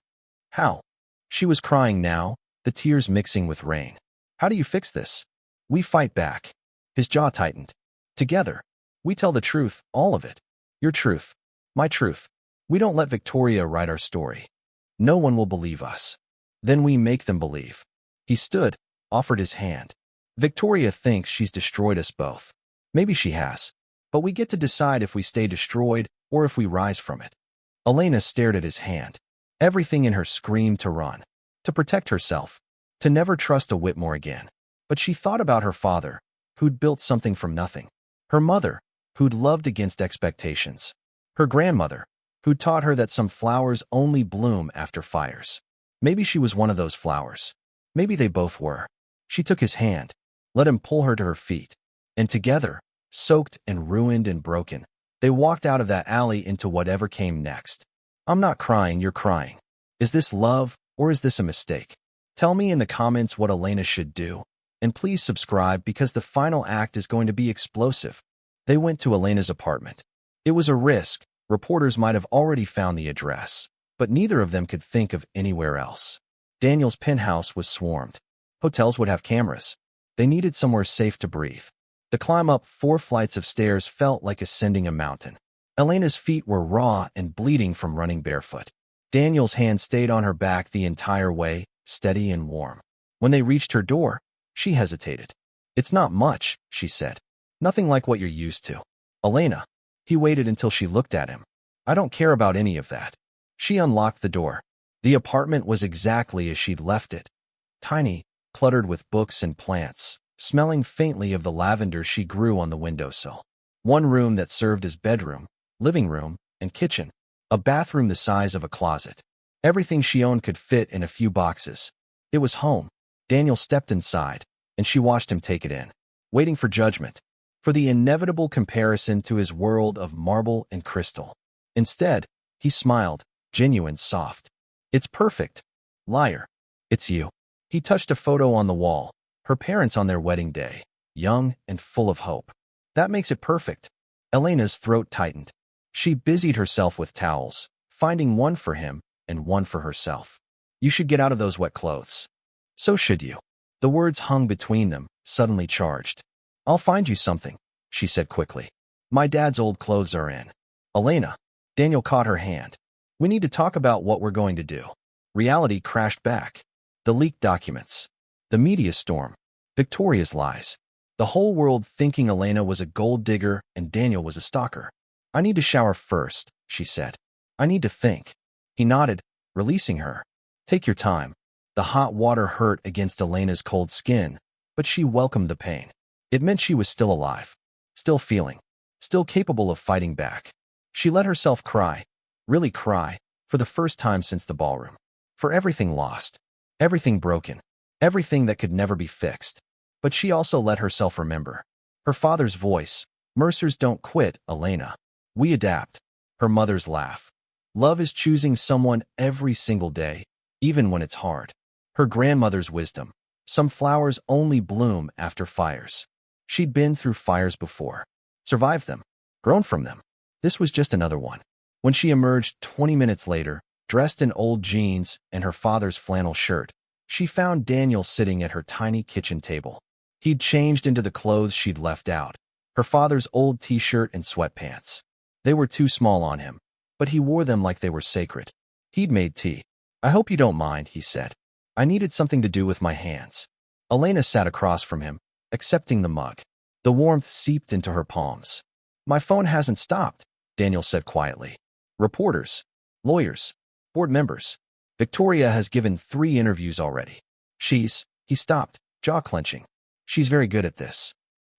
How? She was crying now, the tears mixing with rain. How do you fix this? We fight back. His jaw tightened. Together. We tell the truth, all of it. Your truth. My truth. We don't let Victoria write our story. No one will believe us. Then we make them believe. He stood, offered his hand. Victoria thinks she's destroyed us both. Maybe she has. But we get to decide if we stay destroyed or if we rise from it. Elena stared at his hand. Everything in her screamed to run. To protect herself. To never trust a Whitmore again. But she thought about her father, who'd built something from nothing. Her mother, who'd loved against expectations. Her grandmother, who'd taught her that some flowers only bloom after fires. Maybe she was one of those flowers. Maybe they both were. She took his hand, let him pull her to her feet. And together, soaked and ruined and broken, they walked out of that alley into whatever came next. I'm not crying, you're crying. Is this love, or is this a mistake? Tell me in the comments what Elena should do. And please subscribe because the final act is going to be explosive. They went to Elena's apartment. It was a risk. Reporters might have already found the address. but neither of them could think of anywhere else. Daniel's penthouse was swarmed. Hotels would have cameras. They needed somewhere safe to breathe. The climb up 4 flights of stairs felt like ascending a mountain. Elena's feet were raw and bleeding from running barefoot. Daniel's hand stayed on her back the entire way, steady and warm. When they reached her door, she hesitated. "It's not much," she said. "Nothing like what you're used to." "Elena." He waited until she looked at him. "I don't care about any of that." She unlocked the door. The apartment was exactly as she'd left it. Tiny, cluttered with books and plants, smelling faintly of the lavender she grew on the windowsill. One room that served as bedroom, living room, and kitchen. A bathroom the size of a closet. Everything she owned could fit in a few boxes. It was home. Daniel stepped inside, and she watched him take it in, waiting for judgment, for the inevitable comparison to his world of marble and crystal. Instead, he smiled, genuine, soft. "It's perfect." "Liar." "It's you." He touched a photo on the wall, her parents on their wedding day, young and full of hope. "That makes it perfect." Elena's throat tightened. She busied herself with towels, finding one for him and one for herself. "You should get out of those wet clothes." "So should you." The words hung between them, suddenly charged. "I'll find you something," she said quickly. "My dad's old clothes are in." "Elena." Daniel caught her hand. "We need to talk about what we're going to do." Reality crashed back. The leaked documents. The media storm. Victoria's lies. The whole world thinking Elena was a gold digger and Daniel was a stalker. "I need to shower first," she said. "I need to think." He nodded, releasing her. "Take your time." The hot water hurt against Elena's cold skin, but she welcomed the pain. It meant she was still alive, still feeling, still capable of fighting back. She let herself cry, really cry, for the first time since the ballroom. For everything lost, everything broken, everything that could never be fixed. But she also let herself remember. Her father's voice, "Mercers don't quit, Elena. We adapt." Her mother's laugh. "Love is choosing someone every single day, even when it's hard." Her grandmother's wisdom. "Some flowers only bloom after fires." She'd been through fires before. Survived them. Grown from them. This was just another one. When she emerged 20 minutes later, dressed in old jeans and her father's flannel shirt, she found Daniel sitting at her tiny kitchen table. He'd changed into the clothes she'd left out. Her father's old t-shirt and sweatpants. They were too small on him, but he wore them like they were sacred. He'd made tea. "I hope you don't mind," he said. "I needed something to do with my hands." Elena sat across from him, accepting the mug. The warmth seeped into her palms. "My phone hasn't stopped," Daniel said quietly. "Reporters, lawyers, board members. Victoria has given 3 interviews already. He stopped, jaw clenching. "She's very good at this.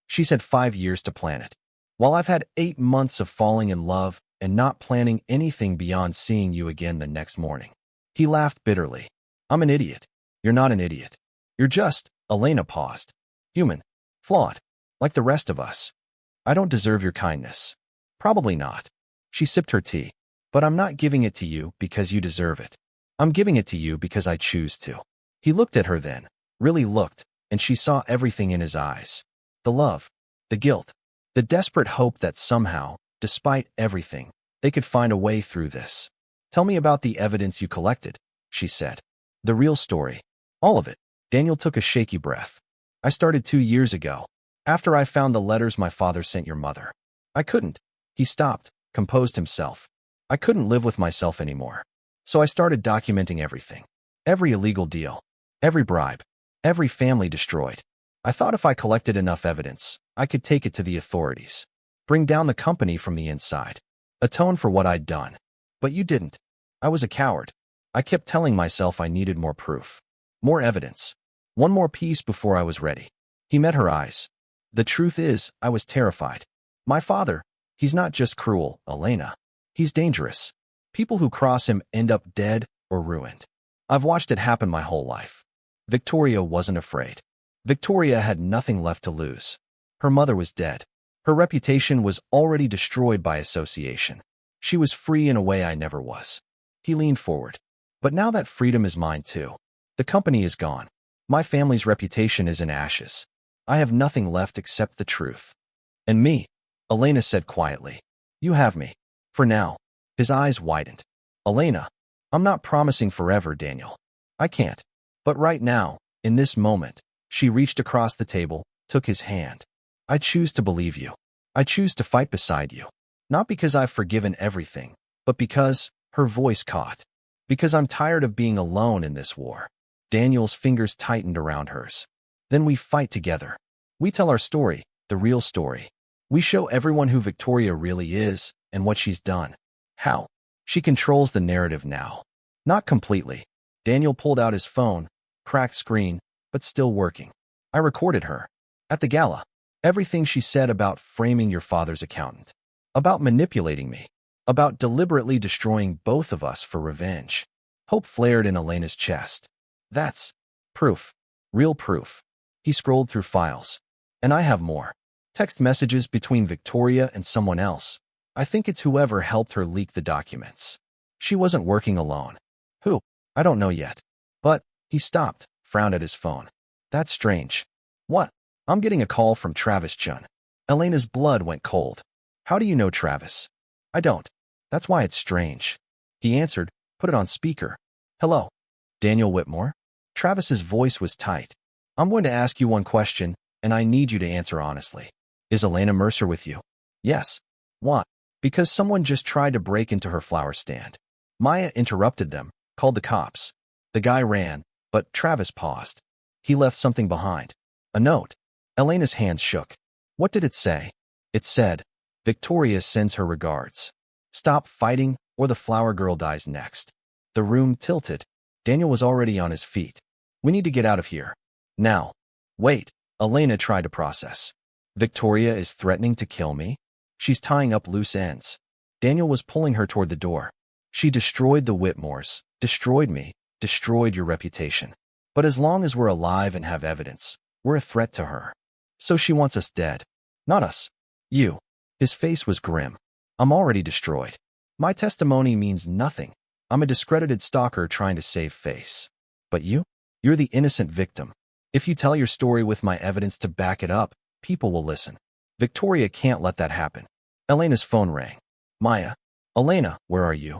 She's had 5 years to plan it. While I've had 8 months of falling in love and not planning anything beyond seeing you again the next morning." He laughed bitterly. "I'm an idiot." "You're not an idiot. You're just," Elena paused, "human. Flawed. Like the rest of us. I don't deserve your kindness." "Probably not." She sipped her tea. "But I'm not giving it to you because you deserve it. I'm giving it to you because I choose to." He looked at her then, really looked, and she saw everything in his eyes. The love, the guilt, the desperate hope that somehow, despite everything, they could find a way through this. "Tell me about the evidence you collected," she said. "The real story. All of it." Daniel took a shaky breath. "I started 2 years ago, after I found the letters my father sent your mother. I couldn't." He stopped, composed himself. "I couldn't live with myself anymore. So I started documenting everything. Every illegal deal. Every bribe. Every family destroyed. I thought if I collected enough evidence, I could take it to the authorities. Bring down the company from the inside. Atone for what I'd done. But you didn't. I was a coward. I kept telling myself I needed more proof. More evidence. One more piece before I was ready." He met her eyes. "The truth is, I was terrified. My father, he's not just cruel, Elena. He's dangerous. People who cross him end up dead or ruined. I've watched it happen my whole life." Victoria wasn't afraid. Victoria had nothing left to lose. Her mother was dead. Her reputation was already destroyed by association. She was free in a way I never was. He leaned forward. "But now that freedom is mine too. The company is gone. My family's reputation is in ashes. I have nothing left except the truth." "And me," Elena said quietly. "You have me. For now." His eyes widened. "Elena." I'm not promising forever, Daniel. I can't. But right now, in this moment, she reached across the table, took his hand. I choose to believe you. I choose to fight beside you. Not because I've forgiven everything, but because, her voice caught. Because I'm tired of being alone in this war. Daniel's fingers tightened around hers. Then we fight together. We tell our story, the real story. We show everyone who Victoria really is and what she's done. How? She controls the narrative now. Not completely. Daniel pulled out his phone, cracked screen, but still working. I recorded her. At the gala. Everything she said about framing your father's accountant. About manipulating me. About deliberately destroying both of us for revenge. Hope flared in Elena's chest. That's proof. Real proof. He scrolled through files. And I have more. Text messages between Victoria and someone else. I think it's whoever helped her leak the documents. She wasn't working alone. Who? I don't know yet. But, he stopped, frowned at his phone. That's strange. What? I'm getting a call from Travis Chun. Elena's blood went cold. How do you know Travis? I don't. That's why it's strange. He answered, put it on speaker. Hello. Daniel Whitmore? Travis's voice was tight. I'm going to ask you one question, and I need you to answer honestly. Is Elena Mercer with you? Yes. Why? Because someone just tried to break into her flower stand. Maya interrupted them, called the cops. The guy ran, but Travis paused. He left something behind. A note. Elena's hands shook. What did it say? It said, Victoria sends her regards. Stop fighting, or the flower girl dies next. The room tilted. Daniel was already on his feet. We need to get out of here. Now. Wait. Elena tried to process. Victoria is threatening to kill me? She's tying up loose ends. Daniel was pulling her toward the door. She destroyed the Whitmores, destroyed me, destroyed your reputation. But as long as we're alive and have evidence, we're a threat to her. So she wants us dead. Not us. You. His face was grim. I'm already destroyed. My testimony means nothing. I'm a discredited stalker trying to save face. But you? You're the innocent victim. If you tell your story with my evidence to back it up, people will listen. Victoria can't let that happen. Elena's phone rang. Maya. Elena, where are you?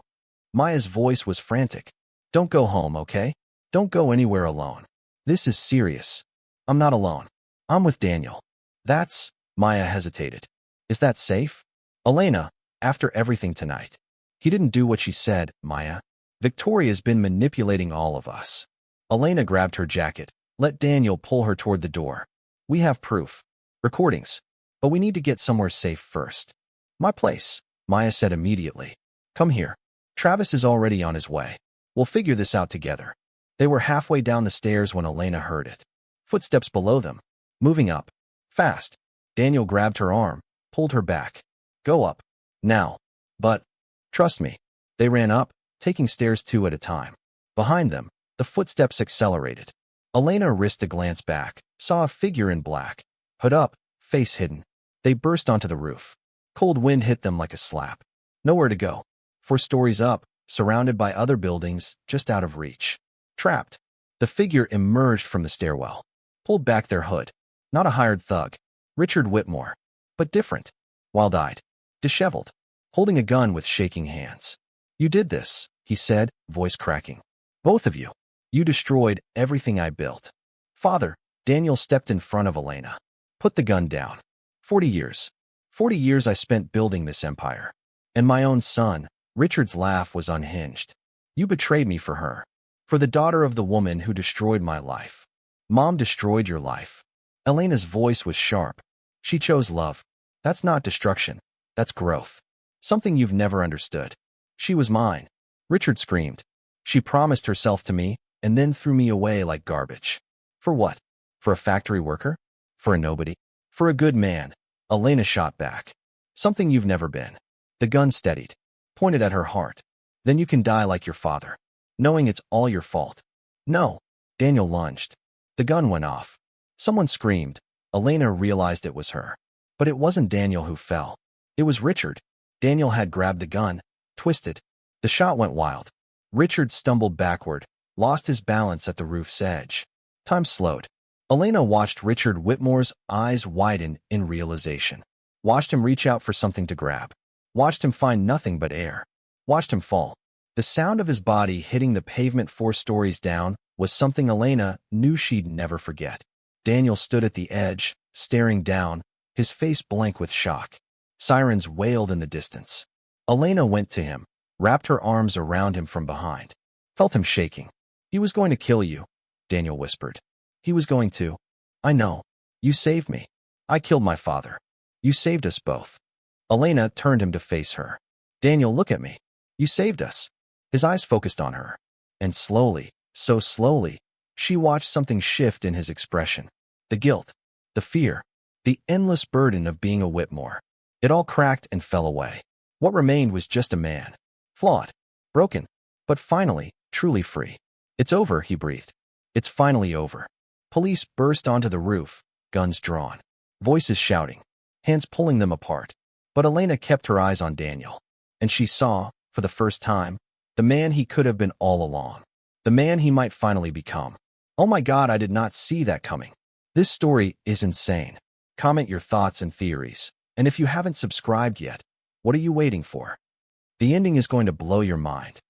Maya's voice was frantic. Don't go home, okay? Don't go anywhere alone. This is serious. I'm not alone. I'm with Daniel. That's... Maya hesitated. Is that safe? Elena, after everything tonight. He didn't do what she said, Maya. Victoria's been manipulating all of us. Elena grabbed her jacket, let Daniel pull her toward the door. We have proof. Recordings. But we need to get somewhere safe first. My place, Maya said immediately. Come here. Travis is already on his way. We'll figure this out together. They were halfway down the stairs when Elena heard it. Footsteps below them. Moving up. Fast. Daniel grabbed her arm, pulled her back. Go up. Now. But, trust me. They ran up, taking stairs two at a time. Behind them, the footsteps accelerated. Elena risked a glance back, saw a figure in black. Hood up, face hidden. They burst onto the roof. Cold wind hit them like a slap. Nowhere to go. 4 stories up, surrounded by other buildings, just out of reach. Trapped. The figure emerged from the stairwell. Pulled back their hood. Not a hired thug. Richard Whitmore. But different. Wild-eyed. Disheveled. Holding a gun with shaking hands. You did this, he said, voice cracking. Both of you. You destroyed everything I built. Father, Daniel stepped in front of Elena. Put the gun down. 40 years. 40 years I spent building this empire. And my own son, Richard's laugh was unhinged. You betrayed me for her. For the daughter of the woman who destroyed my life. Mom destroyed your life. Elena's voice was sharp. She chose love. That's not destruction. That's growth. Something you've never understood. She was mine. Richard screamed. She promised herself to me, and then threw me away like garbage. For what? For a factory worker? For a nobody? For a good man? Elena shot back. Something you've never been. The gun steadied. Pointed at her heart. Then you can die like your father. Knowing it's all your fault. No. Daniel lunged. The gun went off. Someone screamed. Elena realized it was her. But it wasn't Daniel who fell. It was Richard. Daniel had grabbed the gun, twisted. The shot went wild. Richard stumbled backward, lost his balance at the roof's edge. Time slowed. Elena watched Richard Whitmore's eyes widen in realization. Watched him reach out for something to grab. Watched him find nothing but air. Watched him fall. The sound of his body hitting the pavement 4 stories down was something Elena knew she'd never forget. Daniel stood at the edge, staring down, his face blank with shock. Sirens wailed in the distance. Elena went to him, wrapped her arms around him from behind. Felt him shaking. "He was going to kill you," Daniel whispered. "He was going to. I know. You saved me. I killed my father. You saved us both." Elena turned him to face her. "Daniel, look at me. You saved us." His eyes focused on her. And slowly, so slowly, she watched something shift in his expression. The guilt, the fear, the endless burden of being a Whitmore. It all cracked and fell away. What remained was just a man. Flawed, broken, but finally, truly free. "It's over," he breathed. "It's finally over." Police burst onto the roof, guns drawn. Voices shouting, hands pulling them apart. But Elena kept her eyes on Daniel. And she saw, for the first time, the man he could have been all along. The man he might finally become. Oh my God, I did not see that coming. This story is insane. Comment your thoughts and theories. And if you haven't subscribed yet, what are you waiting for? The ending is going to blow your mind.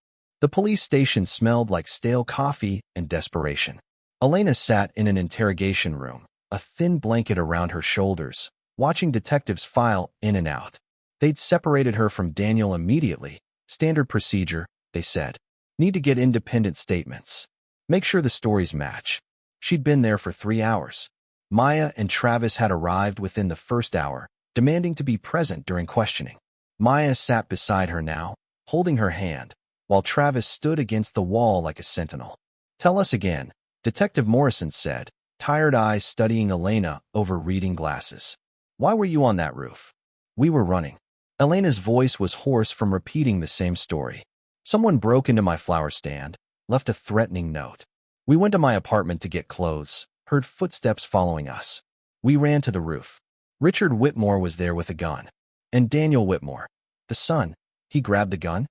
The police station smelled like stale coffee and desperation. Elena sat in an interrogation room, a thin blanket around her shoulders, watching detectives file in and out. They'd separated her from Daniel immediately. Standard procedure, they said. Need to get independent statements. Make sure the stories match. She'd been there for 3 hours. Maya and Travis had arrived within the first hour, demanding to be present during questioning. Maya sat beside her now, holding her hand, while Travis stood against the wall like a sentinel. "Tell us again," Detective Morrison said, tired eyes studying Elena over reading glasses. "Why were you on that roof?" "We were running." Elena's voice was hoarse from repeating the same story. "Someone broke into my flower stand, left a threatening note. We went to my apartment to get clothes, heard footsteps following us. We ran to the roof. Richard Whitmore was there with a gun. And Daniel Whitmore, the son, he grabbed the gun.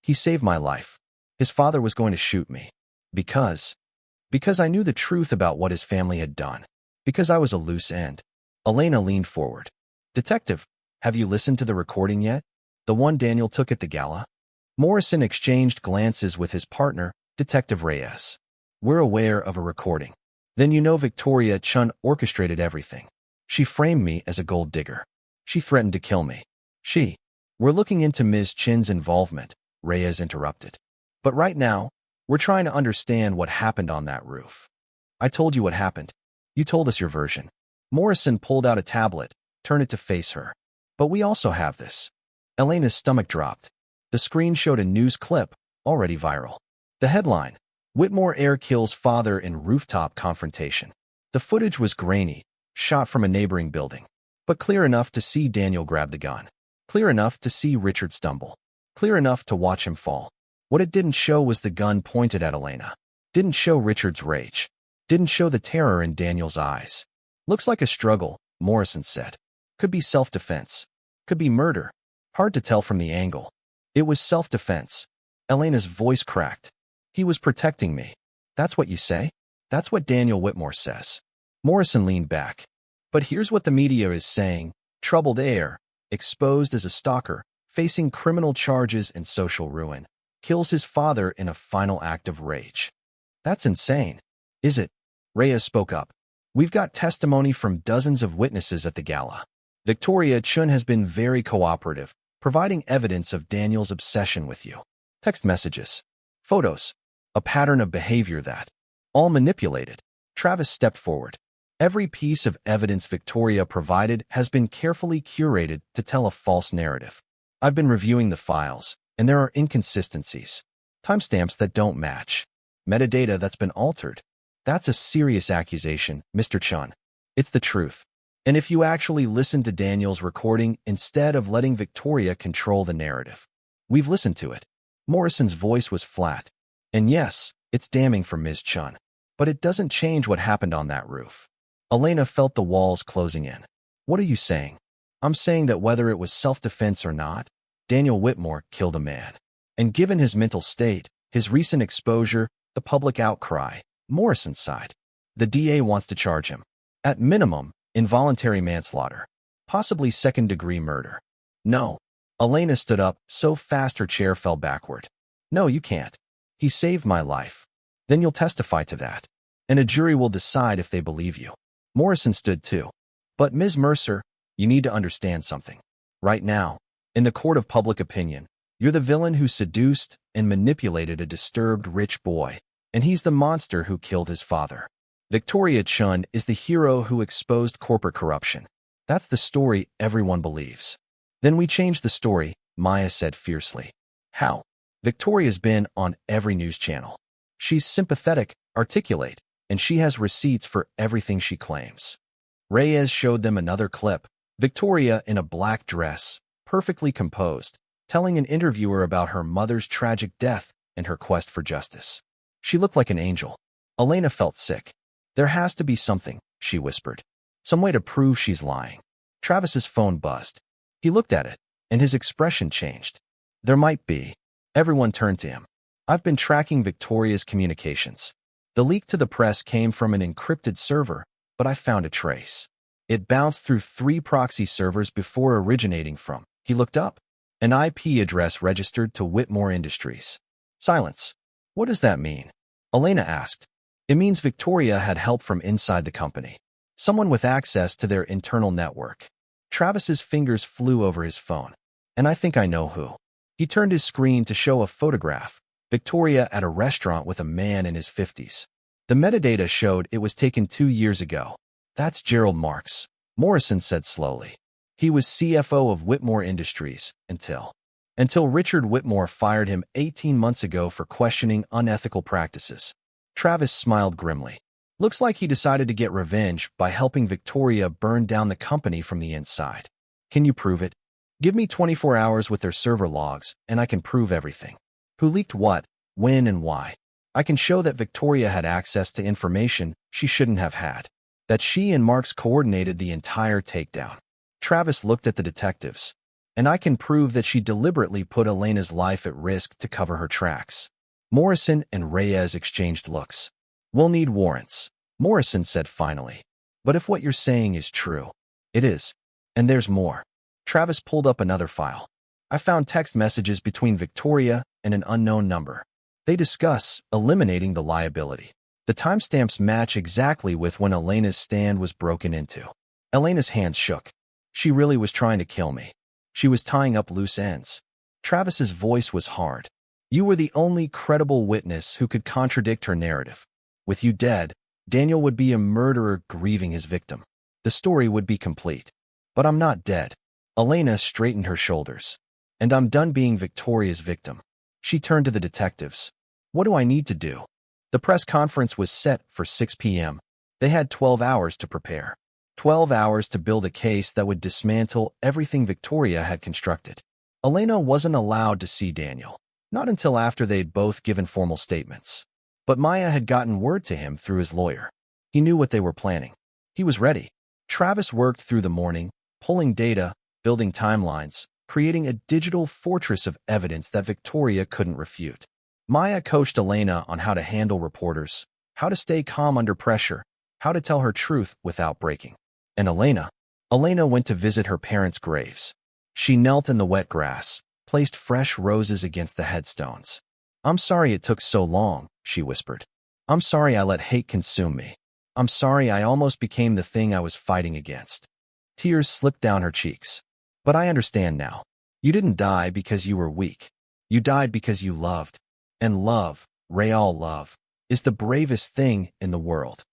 He saved my life. His father was going to shoot me. Because I knew the truth about what his family had done. Because I was a loose end." Elena leaned forward. "Detective, have you listened to the recording yet? The one Daniel took at the gala?" Morrison exchanged glances with his partner, Detective Reyes. "We're aware of a recording." "Then you know Victoria Chun orchestrated everything. She framed me as a gold digger. She threatened to kill me. We're looking into Ms. Chin's involvement," Reyes interrupted. "But right now, we're trying to understand what happened on that roof." "I told you what happened. You told us your version." Morrison pulled out a tablet, turned it to face her. "But we also have this." Elena's stomach dropped. The screen showed a news clip, already viral. The headline, "Whitmore heir kills father in rooftop confrontation." The footage was grainy, shot from a neighboring building, but clear enough to see Daniel grab the gun. Clear enough to see Richard stumble. Clear enough to watch him fall. What it didn't show was the gun pointed at Elena. Didn't show Richard's rage. Didn't show the terror in Daniel's eyes. "Looks like a struggle," Morrison said. "Could be self-defense. Could be murder. Hard to tell from the angle." "It was self-defense." Elena's voice cracked. "He was protecting me." "That's what you say?" "That's what Daniel Whitmore says." Morrison leaned back. "But here's what the media is saying. Troubled heir, exposed as a stalker, facing criminal charges and social ruin, kills his father in a final act of rage." "That's insane." "Is it?" Reyes spoke up. "We've got testimony from dozens of witnesses at the gala. Victoria Chun has been very cooperative, providing evidence of Daniel's obsession with you. Text messages, photos, a pattern of behavior that, all manipulated." Travis stepped forward. "Every piece of evidence Victoria provided has been carefully curated to tell a false narrative. I've been reviewing the files, and there are inconsistencies. Timestamps that don't match. Metadata that's been altered. That's a serious accusation, Mr. Chun. It's the truth. And if you actually listen to Daniel's recording instead of letting Victoria control the narrative." "We've listened to it." Morrison's voice was flat. "And yes, it's damning for Ms. Chun. But it doesn't change what happened on that roof." Elena felt the walls closing in. "What are you saying?" "I'm saying that whether it was self-defense or not, Daniel Whitmore killed a man. And given his mental state, his recent exposure, the public outcry," Morrison sighed. "The DA wants to charge him. At minimum, involuntary manslaughter. Possibly second-degree murder." "No." Elena stood up, so fast her chair fell backward. No, you can't. He saved my life. Then you'll testify to that. And a jury will decide if they believe you. Morrison stood too. But Ms. Mercer, you need to understand something. Right now, in the court of public opinion, you're the villain who seduced and manipulated a disturbed rich boy, and he's the monster who killed his father. Victoria Chun is the hero who exposed corporate corruption. That's the story everyone believes. Then we changed the story, Maya said fiercely. How? Victoria's been on every news channel. She's sympathetic, articulate, and she has receipts for everything she claims. Reyes showed them another clip. Victoria in a black dress, perfectly composed, telling an interviewer about her mother's tragic death and her quest for justice. She looked like an angel. Elena felt sick. There has to be something, she whispered. Some way to prove she's lying. Travis's phone buzzed. He looked at it, and his expression changed. There might be. Everyone turned to him. I've been tracking Victoria's communications. The leak to the press came from an encrypted server, but I found a trace. It bounced through 3 proxy servers before originating from. He looked up. An IP address registered to Whitmore Industries. Silence. What does that mean? Elena asked. It means Victoria had help from inside the company. Someone with access to their internal network. Travis's fingers flew over his phone. And I think I know who. He turned his screen to show a photograph. Victoria at a restaurant with a man in his 50s. The metadata showed it was taken 2 years ago. That's Gerald Marks, Morrison said slowly. He was CFO of Whitmore Industries until Richard Whitmore fired him 18 months ago for questioning unethical practices. Travis smiled grimly. Looks like he decided to get revenge by helping Victoria burn down the company from the inside. Can you prove it? Give me 24 hours with their server logs, and I can prove everything. Who leaked what, when, and why. I can show that Victoria had access to information she shouldn't have had. That she and Marks coordinated the entire takedown. Travis looked at the detectives. And I can prove that she deliberately put Elena's life at risk to cover her tracks. Morrison and Reyes exchanged looks. We'll need warrants, Morrison said finally. But if what you're saying is true, it is. And there's more. Travis pulled up another file. I found text messages between Victoria and an unknown number. They discuss eliminating the liability. The timestamps match exactly with when Elena's stand was broken into. Elena's hands shook. She really was trying to kill me. She was tying up loose ends. Travis's voice was hard. You were the only credible witness who could contradict her narrative. With you dead, Daniel would be a murderer grieving his victim. The story would be complete. But I'm not dead. Elena straightened her shoulders. And I'm done being Victoria's victim. She turned to the detectives. What do I need to do? The press conference was set for 6 p.m. They had 12 hours to prepare. 12 hours to build a case that would dismantle everything Victoria had constructed. Elena wasn't allowed to see Daniel. Not until after they'd both given formal statements. But Maya had gotten word to him through his lawyer. He knew what they were planning. He was ready. Travis worked through the morning, pulling data, building timelines, creating a digital fortress of evidence that Victoria couldn't refute. Maya coached Elena on how to handle reporters, how to stay calm under pressure, how to tell her truth without breaking. And Elena went to visit her parents' graves. She knelt in the wet grass, placed fresh roses against the headstones. I'm sorry it took so long, she whispered. I'm sorry I let hate consume me. I'm sorry I almost became the thing I was fighting against. Tears slipped down her cheeks. But I understand now. You didn't die because you were weak. You died because you loved. And love, real love, is the bravest thing in the world.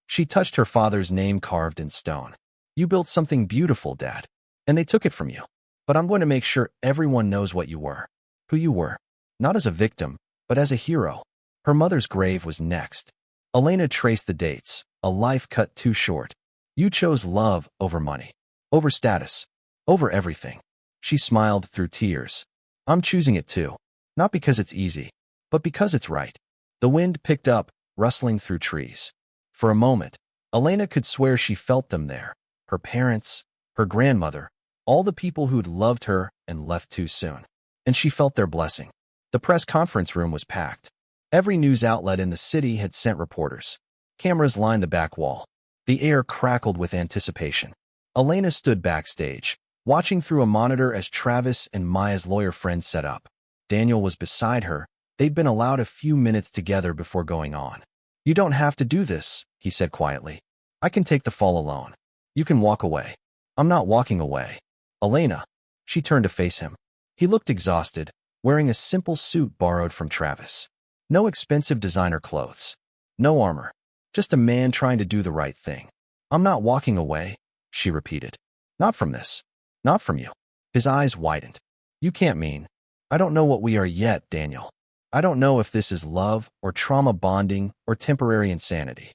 She touched her father's name carved in stone. You built something beautiful, Dad. And they took it from you. But I'm going to make sure everyone knows what you were. Who you were. Not as a victim, but as a hero. Her mother's grave was next. Elena traced the dates. A life cut too short. You chose love over money. Over status. Over everything. She smiled through tears. I'm choosing it too. Not because it's easy, but because it's right. The wind picked up, rustling through trees. For a moment, Elena could swear she felt them there. Her parents, her grandmother, all the people who'd loved her and left too soon. And she felt their blessing. The press conference room was packed. Every news outlet in the city had sent reporters. Cameras lined the back wall. The air crackled with anticipation. Elena stood backstage, watching through a monitor as Travis and Maya's lawyer friend set up. Daniel was beside her, They'd been allowed a few minutes together before going on. "You don't have to do this," he said quietly. "I can take the fall alone. You can walk away." "I'm not walking away." "Elena." She turned to face him. He looked exhausted, wearing a simple suit borrowed from Travis. No expensive designer clothes. No armor. Just a man trying to do the right thing. "I'm not walking away," she repeated. "Not from this. Not from you." His eyes widened. "You can't mean. I don't know what we are yet, Daniel. I don't know if this is love or trauma bonding or temporary insanity."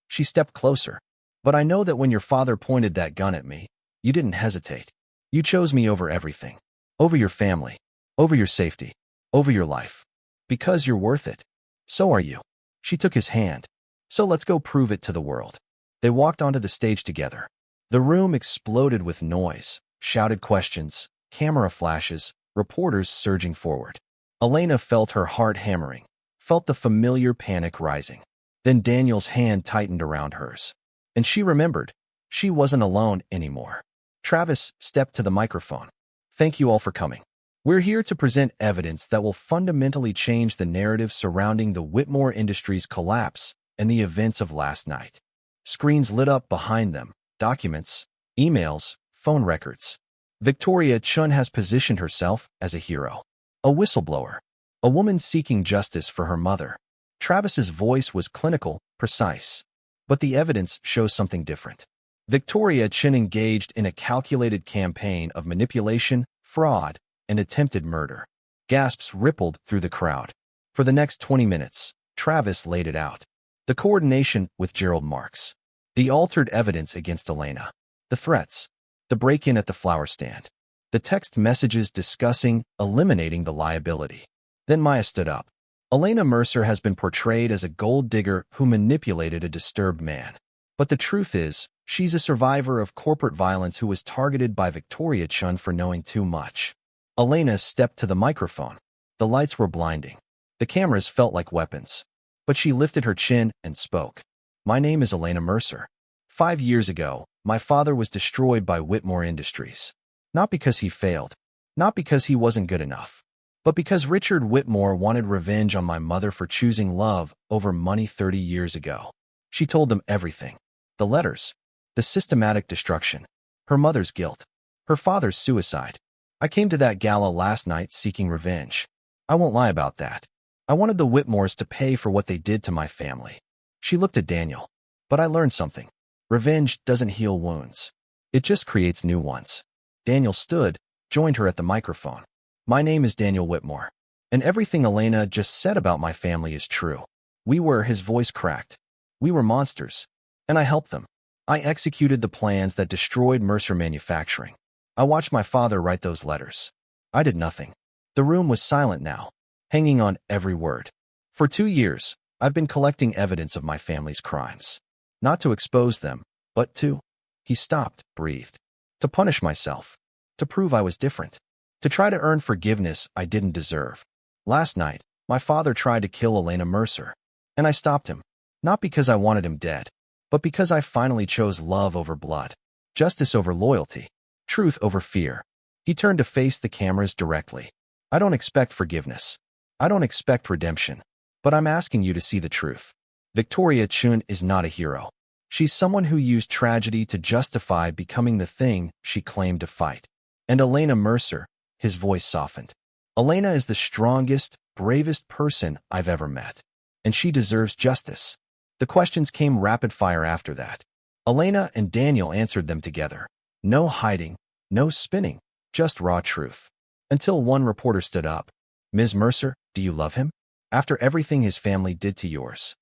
She stepped closer. "But I know that when your father pointed that gun at me, you didn't hesitate. You chose me over everything. Over your family. Over your safety. Over your life. Because you're worth it. So are you." She took his hand. "So let's go prove it to the world." They walked onto the stage together. The room exploded with noise, shouted questions, camera flashes, reporters surging forward. Elena felt her heart hammering, felt the familiar panic rising. Then Daniel's hand tightened around hers. And she remembered. She wasn't alone anymore. Travis stepped to the microphone. "Thank you all for coming. We're here to present evidence that will fundamentally change the narrative surrounding the Whitmore Industries collapse and the events of last night." Screens lit up behind them, documents, emails, phone records. Victoria Chun has positioned herself as a hero. A whistleblower. A woman seeking justice for her mother. Travis's voice was clinical, precise. But the evidence shows something different. Victoria Chun engaged in a calculated campaign of manipulation, fraud, and attempted murder. Gasps rippled through the crowd. For the next 20 minutes, Travis laid it out. The coordination with Gerald Marks. The altered evidence against Elena. The threats. The break-in at the flower stand. The text messages discussing eliminating the liability. Then Maya stood up. "Elena Mercer has been portrayed as a gold digger who manipulated a disturbed man. But the truth is, she's a survivor of corporate violence who was targeted by Victoria Chun for knowing too much." Elena stepped to the microphone. The lights were blinding. The cameras felt like weapons. But she lifted her chin and spoke. "My name is Elena Mercer. 5 years ago, my father was destroyed by Whitmore Industries. Not because he failed, not because he wasn't good enough, but because Richard Whitmore wanted revenge on my mother for choosing love over money 30 years ago." She told them everything. The letters, the systematic destruction, her mother's guilt, her father's suicide. "I came to that gala last night seeking revenge. I won't lie about that. I wanted the Whitmores to pay for what they did to my family." She looked at Daniel. "But I learned something. Revenge doesn't heal wounds. It just creates new ones." Daniel stood, joined her at the microphone. "My name is Daniel Whitmore. And everything Elena just said about my family is true. His voice cracked. We were monsters. And I helped them. I executed the plans that destroyed Mercer Manufacturing. I watched my father write those letters. I did nothing." The room was silent now, hanging on every word. "For 2 years, I've been collecting evidence of my family's crimes. Not to expose them, but to—" He stopped, breathed. "To punish myself. To prove I was different. To try to earn forgiveness I didn't deserve. Last night, my father tried to kill Elena Mercer. And I stopped him. Not because I wanted him dead, but because I finally chose love over blood. Justice over loyalty. Truth over fear." He turned to face the cameras directly. "I don't expect forgiveness. I don't expect redemption. But I'm asking you to see the truth. Victoria Chun is not a hero. She's someone who used tragedy to justify becoming the thing she claimed to fight. And Elena Mercer," his voice softened. "Elena is the strongest, bravest person I've ever met. And she deserves justice." The questions came rapid fire after that. Elena and Daniel answered them together. No hiding, no spinning, just raw truth. Until one reporter stood up. "Ms. Mercer, do you love him? After everything his family did to yours?"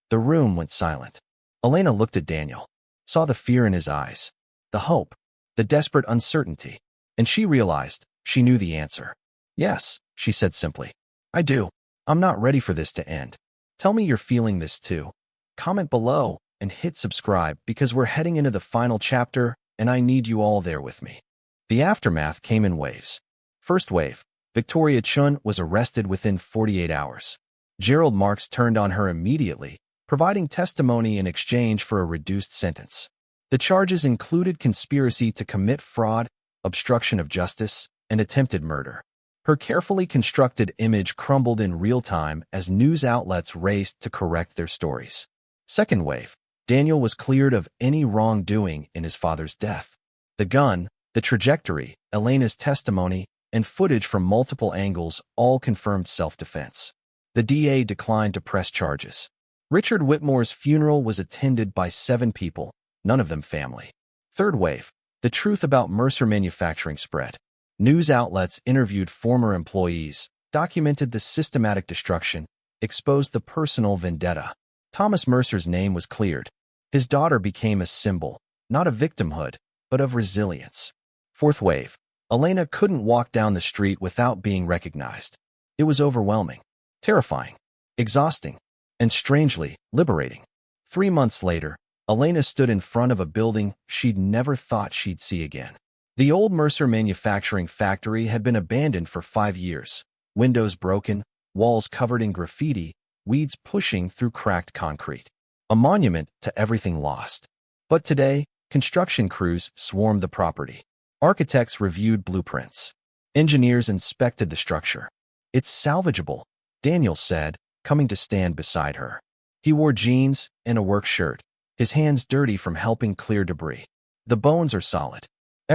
The room went silent. Elena looked at Daniel, saw the fear in his eyes, the hope, the desperate uncertainty, and she realized she knew the answer. "Yes," she said simply. "I do. I'm not ready for this to end. Tell me you're feeling this too. Comment below and hit subscribe because we're heading into the final chapter and I need you all there with me." The aftermath came in waves. First wave, Victoria Chun was arrested within 48 hours. Gerald Marks turned on her immediately, providing testimony in exchange for a reduced sentence. The charges included conspiracy to commit fraud, obstruction of justice, and attempted murder. Her carefully constructed image crumbled in real time as news outlets raced to correct their stories. Second wave. Daniel was cleared of any wrongdoing in his father's death. The gun, the trajectory, Elena's testimony, and footage from multiple angles all confirmed self-defense. The DA declined to press charges. Richard Whitmore's funeral was attended by 7 people, none of them family. Third wave. The truth about Mercer Manufacturing spread. News outlets interviewed former employees, documented the systematic destruction, exposed the personal vendetta. Thomas Mercer's name was cleared. His daughter became a symbol, not of victimhood, but of resilience. Fourth wave. Elena couldn't walk down the street without being recognized. It was overwhelming, terrifying, exhausting, and strangely liberating. 3 months later, Elena stood in front of a building she'd never thought she'd see again. The old Mercer manufacturing factory had been abandoned for 5 years, windows broken, walls covered in graffiti, weeds pushing through cracked concrete. A monument to everything lost. But today, construction crews swarmed the property. Architects reviewed blueprints. Engineers inspected the structure. "It's salvageable," Daniel said, coming to stand beside her. He wore jeans and a work shirt, his hands dirty from helping clear debris. "The bones are solid.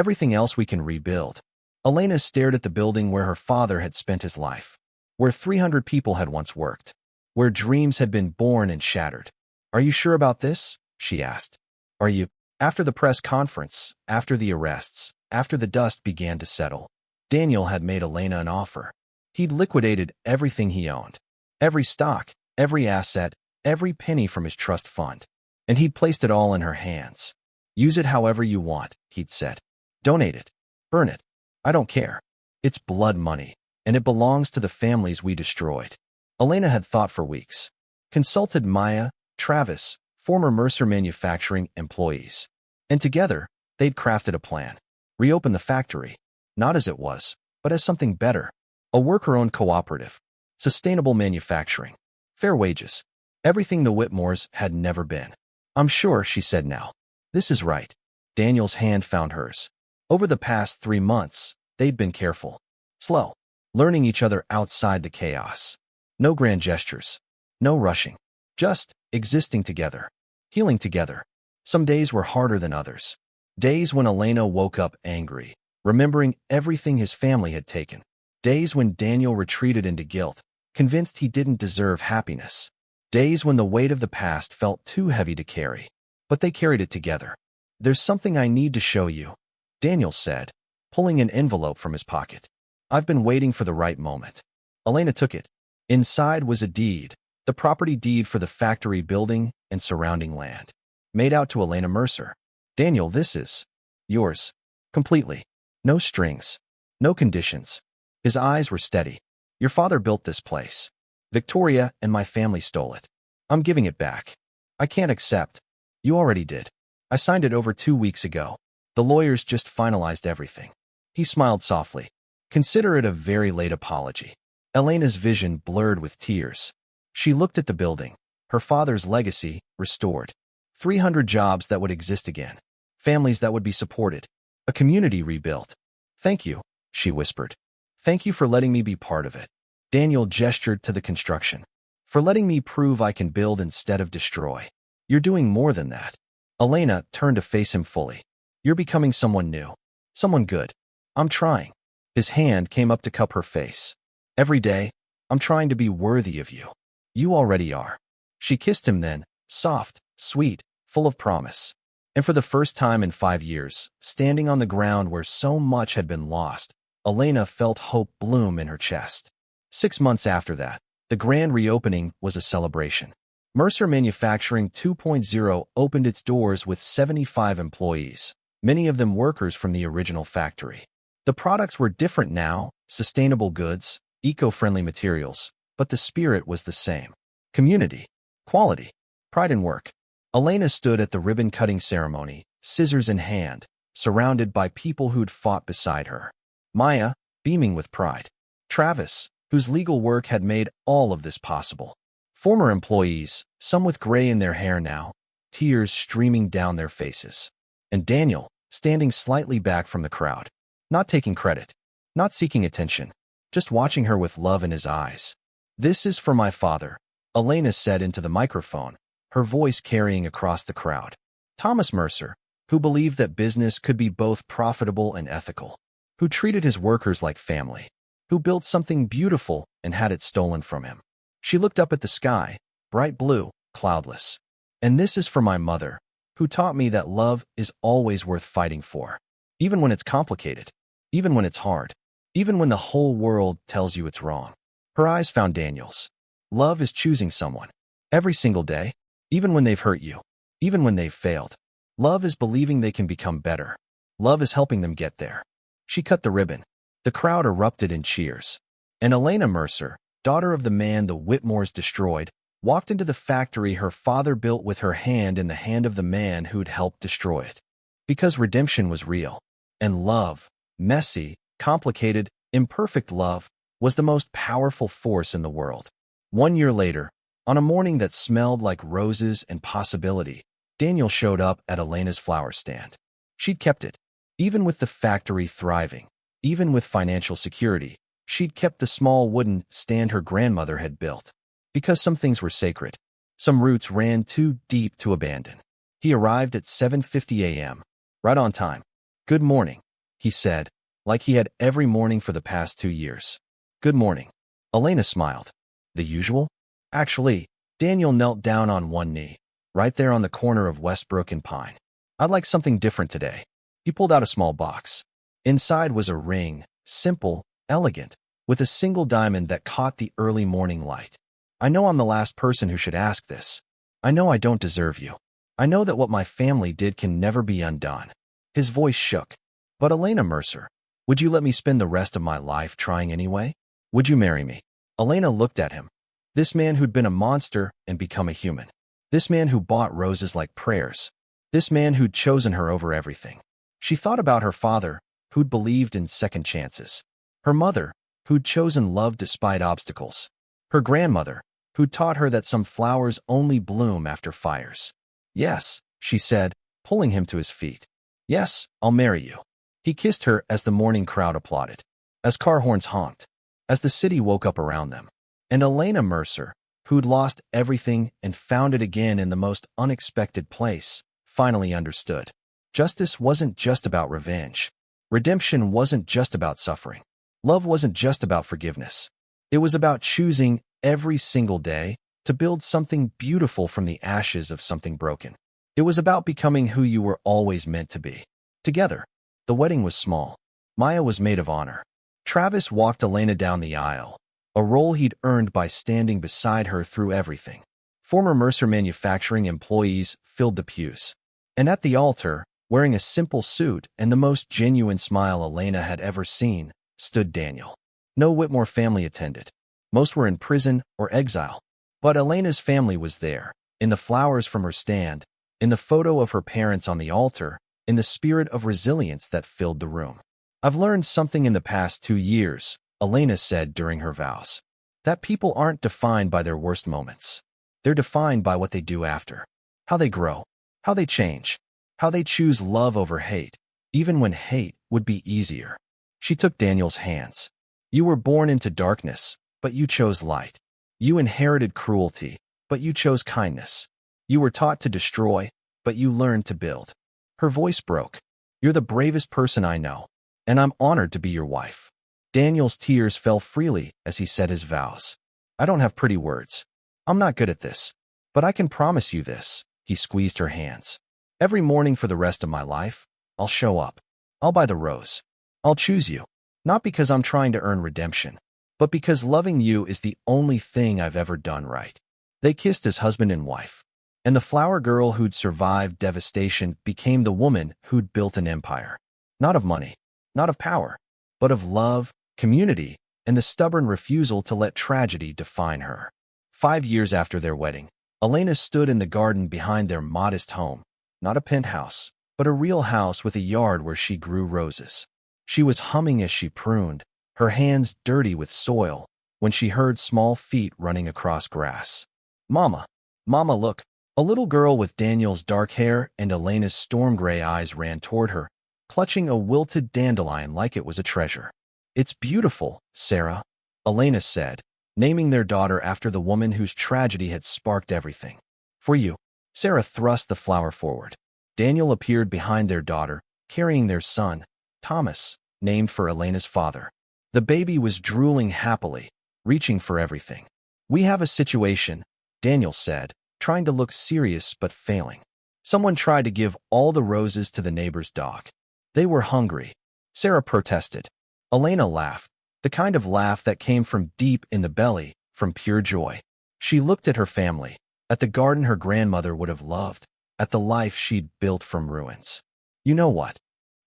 Everything else we can rebuild." Elena stared at the building where her father had spent his life, where 300 people had once worked, where dreams had been born and shattered. "Are you sure about this?" she asked. "Are you?" After the press conference, after the arrests, after the dust began to settle, Daniel had made Elena an offer. He'd liquidated everything he owned, every stock, every asset, every penny from his trust fund, and he'd placed it all in her hands. "Use it however you want," he'd said. "Donate it. Burn it. I don't care. It's blood money, and it belongs to the families we destroyed." Elena had thought for weeks. Consulted Maya, Travis, former Mercer Manufacturing employees. And together, they'd crafted a plan. Reopen the factory, not as it was, but as something better. A worker-owned cooperative. Sustainable manufacturing. Fair wages. Everything the Whitmores had never been. "I'm sure," she said now. "This is right." Daniel's hand found hers. Over the past 3 months, they'd been careful. Slow. Learning each other outside the chaos. No grand gestures. No rushing. Just existing together. Healing together. Some days were harder than others. Days when Elena woke up angry, remembering everything his family had taken. Days when Daniel retreated into guilt, convinced he didn't deserve happiness. Days when the weight of the past felt too heavy to carry. But they carried it together. "There's something I need to show you," Daniel said, pulling an envelope from his pocket. "I've been waiting for the right moment." Elena took it. Inside was a deed, the property deed for the factory building and surrounding land. Made out to Elena Mercer. "Daniel, this is yours. Completely. No strings. No conditions." His eyes were steady. "Your father built this place. Victoria and my family stole it. I'm giving it back. I can't accept." "You already did. I signed it over 2 weeks ago. The lawyers just finalized everything." He smiled softly. "Consider it a very late apology." Elena's vision blurred with tears. She looked at the building, her father's legacy restored. 300 jobs that would exist again. Families that would be supported. A community rebuilt. "Thank you," she whispered. "Thank you for letting me be part of it." Daniel gestured to the construction. "For letting me prove I can build instead of destroy. You're doing more than that." Elena turned to face him fully. "You're becoming someone new. Someone good. I'm trying." His hand came up to cup her face. "Every day, I'm trying to be worthy of you. You already are." She kissed him then, soft, sweet, full of promise. And for the first time in 5 years, standing on the ground where so much had been lost, Elena felt hope bloom in her chest. 6 months after that, the grand reopening was a celebration. Mercer Manufacturing 2.0 opened its doors with 75 employees, many of them workers from the original factory. The products were different now, sustainable goods, eco-friendly materials, but the spirit was the same. Community, quality, pride in work. Elena stood at the ribbon-cutting ceremony, scissors in hand, surrounded by people who'd fought beside her. Maya, beaming with pride. Travis, whose legal work had made all of this possible. Former employees, some with gray in their hair now, tears streaming down their faces. And Daniel, standing slightly back from the crowd. Not taking credit. Not seeking attention. just watching her with love in his eyes. "This is for my father," Elena said into the microphone, her voice carrying across the crowd. Thomas Mercer, who believed that business could be both profitable and ethical, who treated his workers like family, who built something beautiful and had it stolen from him. She looked up at the sky, bright blue, cloudless. "And this is for my mother, who taught me that love is always worth fighting for, even when it's complicated, even when it's hard, even when the whole world tells you it's wrong." Her eyes found Daniel's. Love is choosing someone every single day, even when they've hurt you, even when they've failed. Love is believing they can become better. Love is helping them get there. She cut the ribbon. The crowd erupted in cheers. And Elena Mercer, daughter of the man the Whitmores destroyed, walked into the factory her father built with her hand in the hand of the man who'd helped destroy it. Because redemption was real. And love, messy, complicated, imperfect love, was the most powerful force in the world. 1 year later, on a morning that smelled like roses and possibility, Daniel showed up at Elena's flower stand. She'd kept it. Even with the factory thriving, even with financial security, she'd kept the small wooden stand her grandmother had built. Because some things were sacred. Some roots ran too deep to abandon. He arrived at 7:50 a.m., right on time. "Good morning," he said, like he had every morning for the past 2 years. "Good morning." Elena smiled. "The usual?" Actually, Daniel knelt down on one knee, right there on the corner of Westbrook and Pine. "I'd like something different today." He pulled out a small box. Inside was a ring, simple, elegant, with a single diamond that caught the early morning light. "I know I'm the last person who should ask this. I know I don't deserve you. I know that what my family did can never be undone." His voice shook. "But Elena Mercer, would you let me spend the rest of my life trying anyway? Would you marry me?" Elena looked at him. This man who'd been a monster and become a human. This man who bought roses like prayers. This man who'd chosen her over everything. She thought about her father, who'd believed in second chances. Her mother, who'd chosen love despite obstacles. Her grandmother, who'd taught her that some flowers only bloom after fires. "Yes," she said, pulling him to his feet. "Yes, I'll marry you." He kissed her as the morning crowd applauded, as car horns honked, as the city woke up around them. And Elena Mercer, who'd lost everything and found it again in the most unexpected place, finally understood. Justice wasn't just about revenge. Redemption wasn't just about suffering. Love wasn't just about forgiveness. It was about choosing every single day to build something beautiful from the ashes of something broken. It was about becoming who you were always meant to be. Together. The wedding was small. Maya was maid of honor. Travis walked Elena down the aisle, a role he'd earned by standing beside her through everything. Former Mercer manufacturing employees filled the pews. And at the altar, wearing a simple suit and the most genuine smile Elena had ever seen, stood Daniel. No Whitmore family attended. Most were in prison or exile. But Elena's family was there, in the flowers from her stand, in the photo of her parents on the altar, in the spirit of resilience that filled the room. "I've learned something in the past 2 years," Elena said during her vows. "That people aren't defined by their worst moments. They're defined by what they do after. How they grow. How they change. How they choose love over hate, even when hate would be easier." She took Daniel's hands. "You were born into darkness, but you chose light. You inherited cruelty, but you chose kindness. You were taught to destroy, but you learned to build." Her voice broke. "You're the bravest person I know, and I'm honored to be your wife." Daniel's tears fell freely as he said his vows. "I don't have pretty words. I'm not good at this. But I can promise you this." He squeezed her hands. "Every morning for the rest of my life, I'll show up. I'll buy the rose. I'll choose you. Not because I'm trying to earn redemption, but because loving you is the only thing I've ever done right." They kissed as husband and wife. And the flower girl who'd survived devastation became the woman who'd built an empire. Not of money, not of power, but of love, community, and the stubborn refusal to let tragedy define her. 5 years after their wedding, Elena stood in the garden behind their modest home, not a penthouse, but a real house with a yard where she grew roses. She was humming as she pruned, her hands dirty with soil, when she heard small feet running across grass. "Mama, Mama, look." A little girl with Daniel's dark hair and Elena's storm-gray eyes ran toward her, clutching a wilted dandelion like it was a treasure. It's beautiful, Sarah, Elena said, naming their daughter after the woman whose tragedy had sparked everything. For you. Sarah thrust the flower forward. Daniel appeared behind their daughter, carrying their son, Thomas, named for Elena's father. The baby was drooling happily, reaching for everything. We have a situation, Daniel said, trying to look serious but failing. Someone tried to give all the roses to the neighbor's dog. They were hungry. Sarah protested. Elena laughed, the kind of laugh that came from deep in the belly, from pure joy. She looked at her family, at the garden her grandmother would have loved, at the life she'd built from ruins. You know what?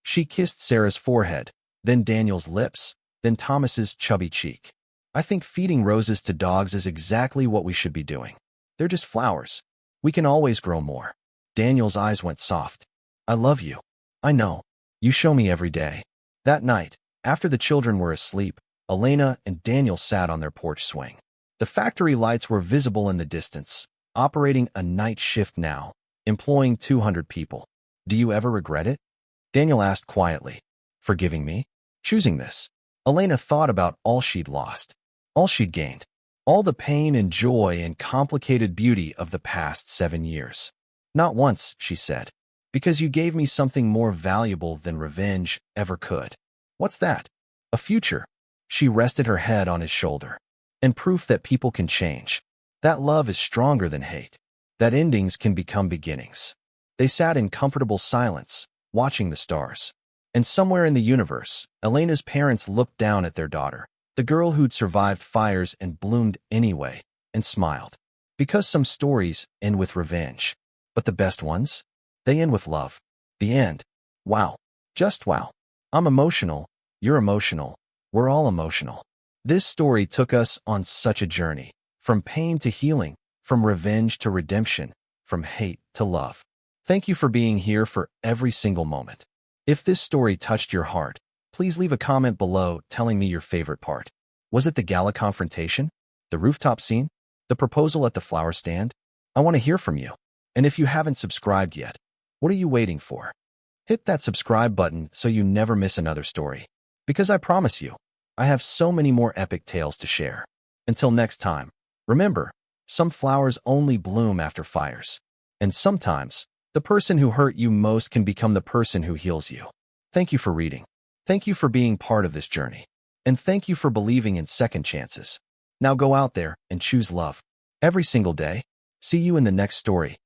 She kissed Sarah's forehead, then Daniel's lips, then Thomas's chubby cheek. I think feeding roses to dogs is exactly what we should be doing. They're just flowers. We can always grow more. Daniel's eyes went soft. I love you. I know. You show me every day. That night, after the children were asleep, Elena and Daniel sat on their porch swing. The factory lights were visible in the distance, operating a night shift now, employing 200 people. Do you ever regret it? Daniel asked quietly. Forgiving me? Choosing this? Elena thought about all she'd lost, all she'd gained, all the pain and joy and complicated beauty of the past 7 years. Not once, she said, because you gave me something more valuable than revenge ever could. What's that? A future. She rested her head on his shoulder. And proof that people can change. That love is stronger than hate. That endings can become beginnings. They sat in comfortable silence, watching the stars. And somewhere in the universe, Elena's parents looked down at their daughter, the girl who'd survived fires and bloomed anyway, and smiled. Because some stories end with revenge. But the best ones? They end with love. The end. Wow. Just wow. I'm emotional. You're emotional. We're all emotional. This story took us on such a journey. From pain to healing. From revenge to redemption. From hate to love. Thank you for being here for every single moment. If this story touched your heart, please leave a comment below telling me your favorite part. Was it the gala confrontation? The rooftop scene? The proposal at the flower stand? I want to hear from you. And if you haven't subscribed yet, what are you waiting for? Hit that subscribe button so you never miss another story. Because I promise you, I have so many more epic tales to share. Until next time, remember, some flowers only bloom after fires. And sometimes, the person who hurt you most can become the person who heals you. Thank you for reading. Thank you for being part of this journey. And thank you for believing in second chances. Now go out there and choose love. Every single day. See you in the next story.